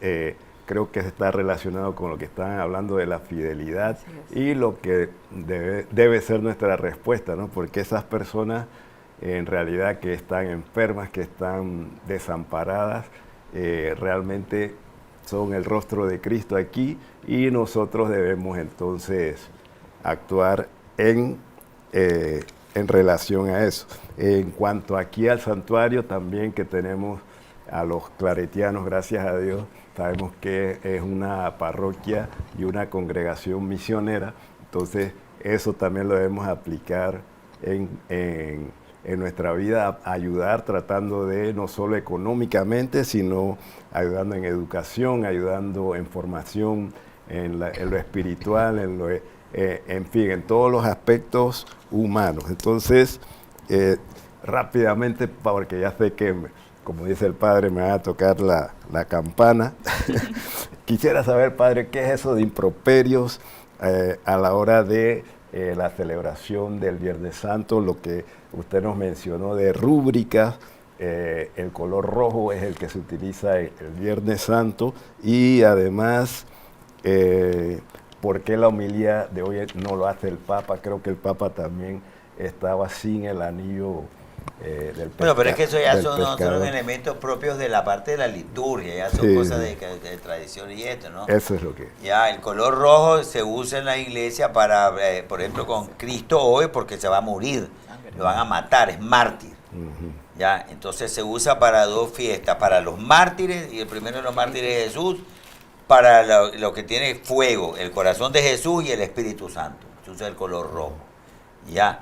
creo que está relacionado con lo que están hablando de la fidelidad Así es. y lo que debe ser nuestra respuesta, ¿no? Porque esas personas en realidad que están enfermas, que están desamparadas, realmente son el rostro de Cristo aquí y nosotros debemos entonces actuar en relación a eso. En cuanto aquí al santuario, también que tenemos a los claretianos, gracias a Dios, sabemos que es una parroquia y una congregación misionera, entonces eso también lo debemos aplicar en nuestra vida, ayudar tratando de no solo económicamente, sino ayudando en educación, ayudando en formación, en lo espiritual, en fin, en todos los aspectos humanos. Entonces, rápidamente, porque ya sé que, como dice el padre, me va a tocar la campana. Quisiera saber, padre, ¿qué es eso de improperios a la hora de la celebración del Viernes Santo? Lo que usted nos mencionó de rúbricas, el color rojo es el que se utiliza el Viernes Santo y además, ¿por qué la homilía de hoy no lo hace el Papa? Creo que el Papa también estaba sin el anillo del pescador. Bueno, pero es que eso ya son elementos propios de la parte de la liturgia, ya son cosas de tradición y esto, ¿no? Eso es lo que... Ya, el color rojo se usa en la iglesia para, por ejemplo, con Cristo hoy porque se va a morir, lo van a matar, es mártir. Ya, entonces se usa para 2 fiestas, para los mártires, y el primero de los mártires es Jesús, para lo que tiene fuego, el corazón de Jesús y el Espíritu Santo. Se usa el color rojo. Ya.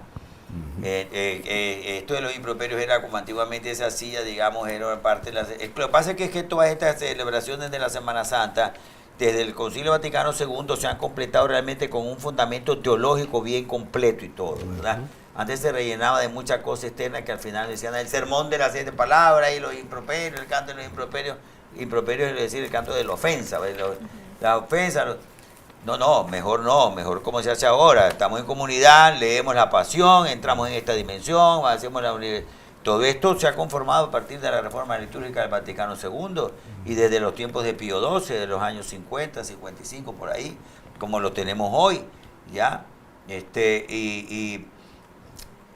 Esto de los improperios era como antiguamente esa silla, digamos, era parte de la... Lo que pasa es que todas estas celebraciones de la Semana Santa, desde el Concilio Vaticano II, se han completado realmente con un fundamento teológico bien completo y todo, ¿verdad? Antes se rellenaba de muchas cosas externas que al final decían el sermón de las 7 palabras y los improperios, el canto de los improperios. Improperios es decir, el canto de la ofensa, la ofensa... No, mejor como se hace ahora. Estamos en comunidad, leemos la pasión, entramos en esta dimensión, hacemos todo esto se ha conformado a partir de la reforma litúrgica del Vaticano II y desde los tiempos de Pío XII, de los años 50, 55, por ahí, como lo tenemos hoy, ¿ya? Y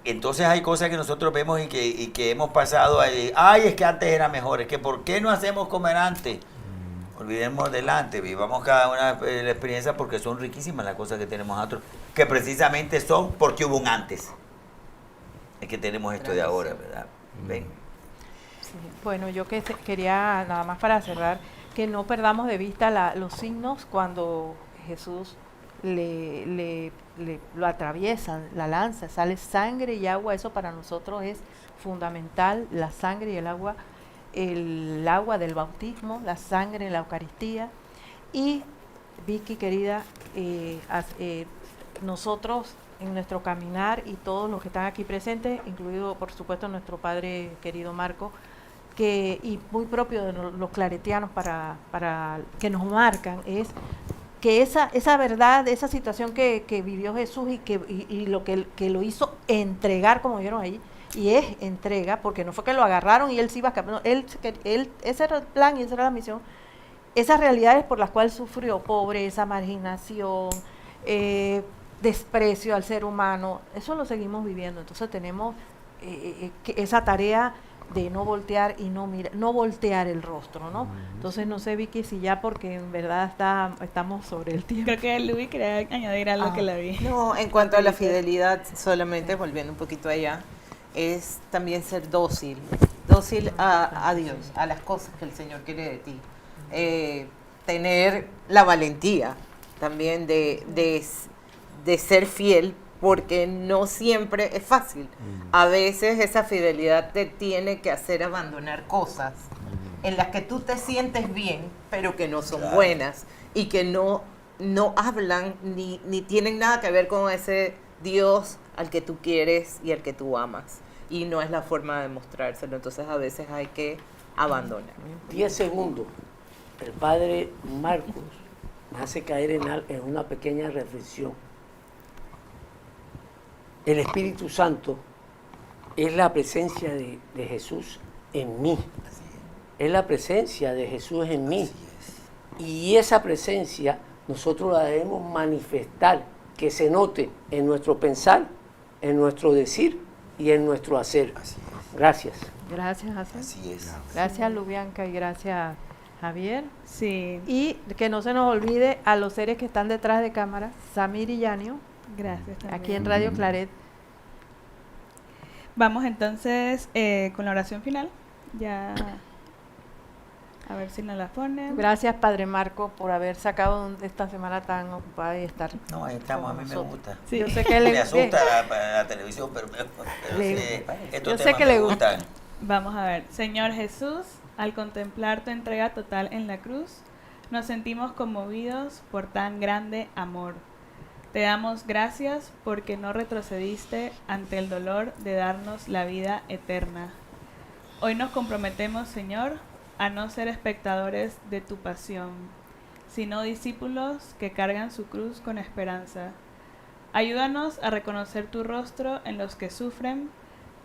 entonces hay cosas que nosotros vemos y que hemos pasado ahí. Ay, es que antes era mejor, es que ¿por qué no hacemos comer antes? Olvidemos delante, vivamos cada una de la experiencia porque son riquísimas las cosas que tenemos nosotros, que precisamente son porque hubo un antes. Es que tenemos esto de ahora, ¿verdad? ¿Ven? Sí. Bueno, yo quería, nada más para cerrar, que no perdamos de vista los signos cuando Jesús le lo atraviesan, la lanza, sale sangre y agua. Eso para nosotros es fundamental, la sangre y el agua del bautismo, la sangre en la Eucaristía. Y Vicky, querida, nosotros en nuestro caminar y todos los que están aquí presentes, incluido por supuesto nuestro padre querido Marco, y muy propio de los claretianos para que nos marcan, es que esa verdad, esa situación que vivió Jesús y lo que lo hizo entregar, como vieron ahí, y es entrega, porque no fue que lo agarraron y él se iba a escapar, ese era el plan y esa era la misión. Esas realidades por las cuales sufrió, pobreza, marginación, desprecio al ser humano, eso lo seguimos viviendo. Entonces tenemos esa tarea de no voltear y no voltear el rostro, ¿no? Entonces no sé, Vicky, si ya, porque en verdad estamos sobre el tiempo. Creo que Luis quería añadir algo que la vi. No, en cuanto a la fidelidad, solamente volviendo un poquito allá, es también ser dócil a Dios, a las cosas que el Señor quiere de ti. Tener la valentía también de ser fiel, porque no siempre es fácil. A veces esa fidelidad te tiene que hacer abandonar cosas en las que tú te sientes bien, pero que no son buenas y que no hablan ni tienen nada que ver con ese Dios al que tú quieres y al que tú amas. Y no es la forma de mostrárselo. Entonces a veces hay que abandonar. 10 segundos. El padre Marcos me hace caer en una pequeña reflexión. El Espíritu Santo es la presencia de Jesús en mí. Es la presencia de Jesús en mí. Y esa presencia nosotros la debemos manifestar, que se note en nuestro pensar, en nuestro decir y en nuestro hacer. Gracias. Gracias, Hazel. Así es. Gracias, Lubianca, y gracias, Javier. Sí, Y que no se nos olvide a los seres que están detrás de cámara, Samir y Yanio, gracias también. aquí en Radio Claret. Vamos entonces con la oración final. Ya, a ver si nos la ponen. Gracias, Padre Marco, por haber sacado esta semana tan ocupada y estar. No, ahí estamos, a con mí me nosotros. gusta. Sí. Yo sé que le Me asusta la televisión, pero Le- sí, estos yo sé temas que me le gustan. Vamos a ver. Señor Jesús, al contemplar tu entrega total en la cruz, nos sentimos conmovidos por tan grande amor. Te damos gracias porque no retrocediste ante el dolor de darnos la vida eterna. Hoy nos comprometemos, Señor, a no ser espectadores de tu pasión, sino discípulos que cargan su cruz con esperanza. Ayúdanos a reconocer tu rostro en los que sufren,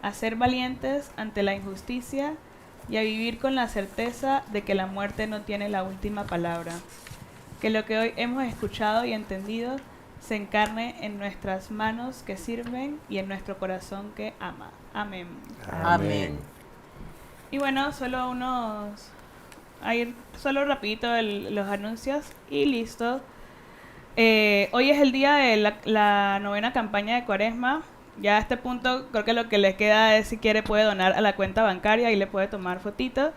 a ser valientes ante la injusticia y a vivir con la certeza de que la muerte no tiene la última palabra. Que lo que hoy hemos escuchado y entendido se encarne en nuestras manos que sirven y en nuestro corazón que ama. Amén. Amén. Y bueno, solo rapidito los anuncios y listo. Hoy es el día de la novena campaña de Cuaresma. Ya a este punto creo que lo que le queda es, si quiere, puede donar a la cuenta bancaria y le puede tomar fotito.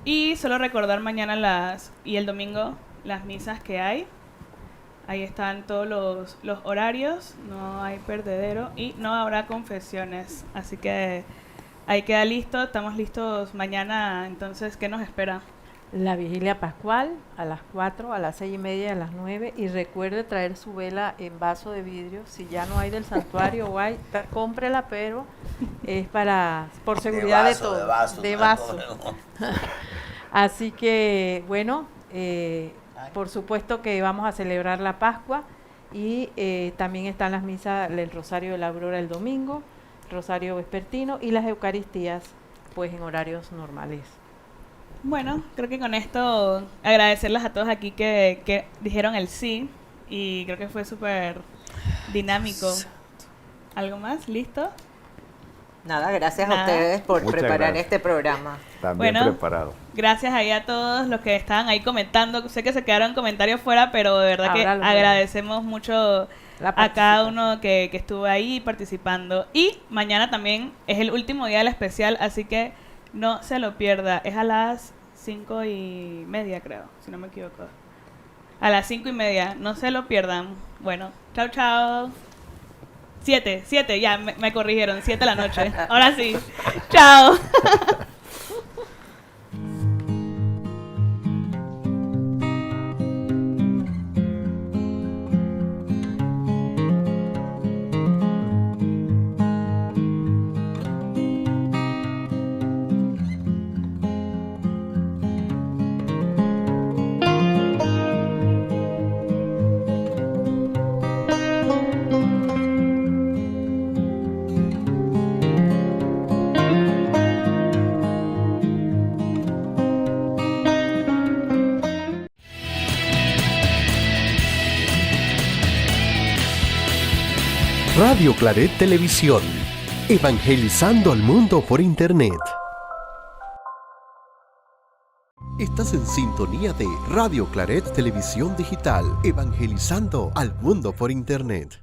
Y solo recordar mañana y el domingo las misas que hay. Ahí están todos los horarios, no hay perdedero y no habrá confesiones. Así que ahí queda listo, estamos listos mañana. Entonces, ¿qué nos espera? La vigilia pascual a las 4, a las 6:30 y a las 9. Y recuerde traer su vela en vaso de vidrio. Si ya no hay del santuario o hay, cómprela, pero es por seguridad de todos. De vaso. Así que, bueno, por supuesto que vamos a celebrar la Pascua y también están las misas, el Rosario de la Aurora el domingo, Rosario Vespertino y las Eucaristías, pues en horarios normales. Bueno, creo que con esto agradecerles a todos aquí que dijeron el sí y creo que fue súper dinámico. ¿Algo más? ¿Listo? Nada, gracias Nada. a ustedes por Muchas preparar gracias. este programa. También Bueno. preparado. Gracias ahí a todos los que estaban ahí comentando. Sé que se quedaron comentarios fuera, pero de verdad que Ahora lo agradecemos mucho La a cada participación. uno que estuvo ahí participando. Y mañana también es el último día del especial, así que no se lo pierda. Es a las 5:30, creo, si no me equivoco. a las 5:30. No se lo pierdan. Bueno, chao, chao. 7, ya me corrigieron, 7 de la noche. Ahora sí. Chao. Radio Claret Televisión, evangelizando al mundo por Internet. Estás en sintonía de Radio Claret Televisión Digital, evangelizando al mundo por Internet.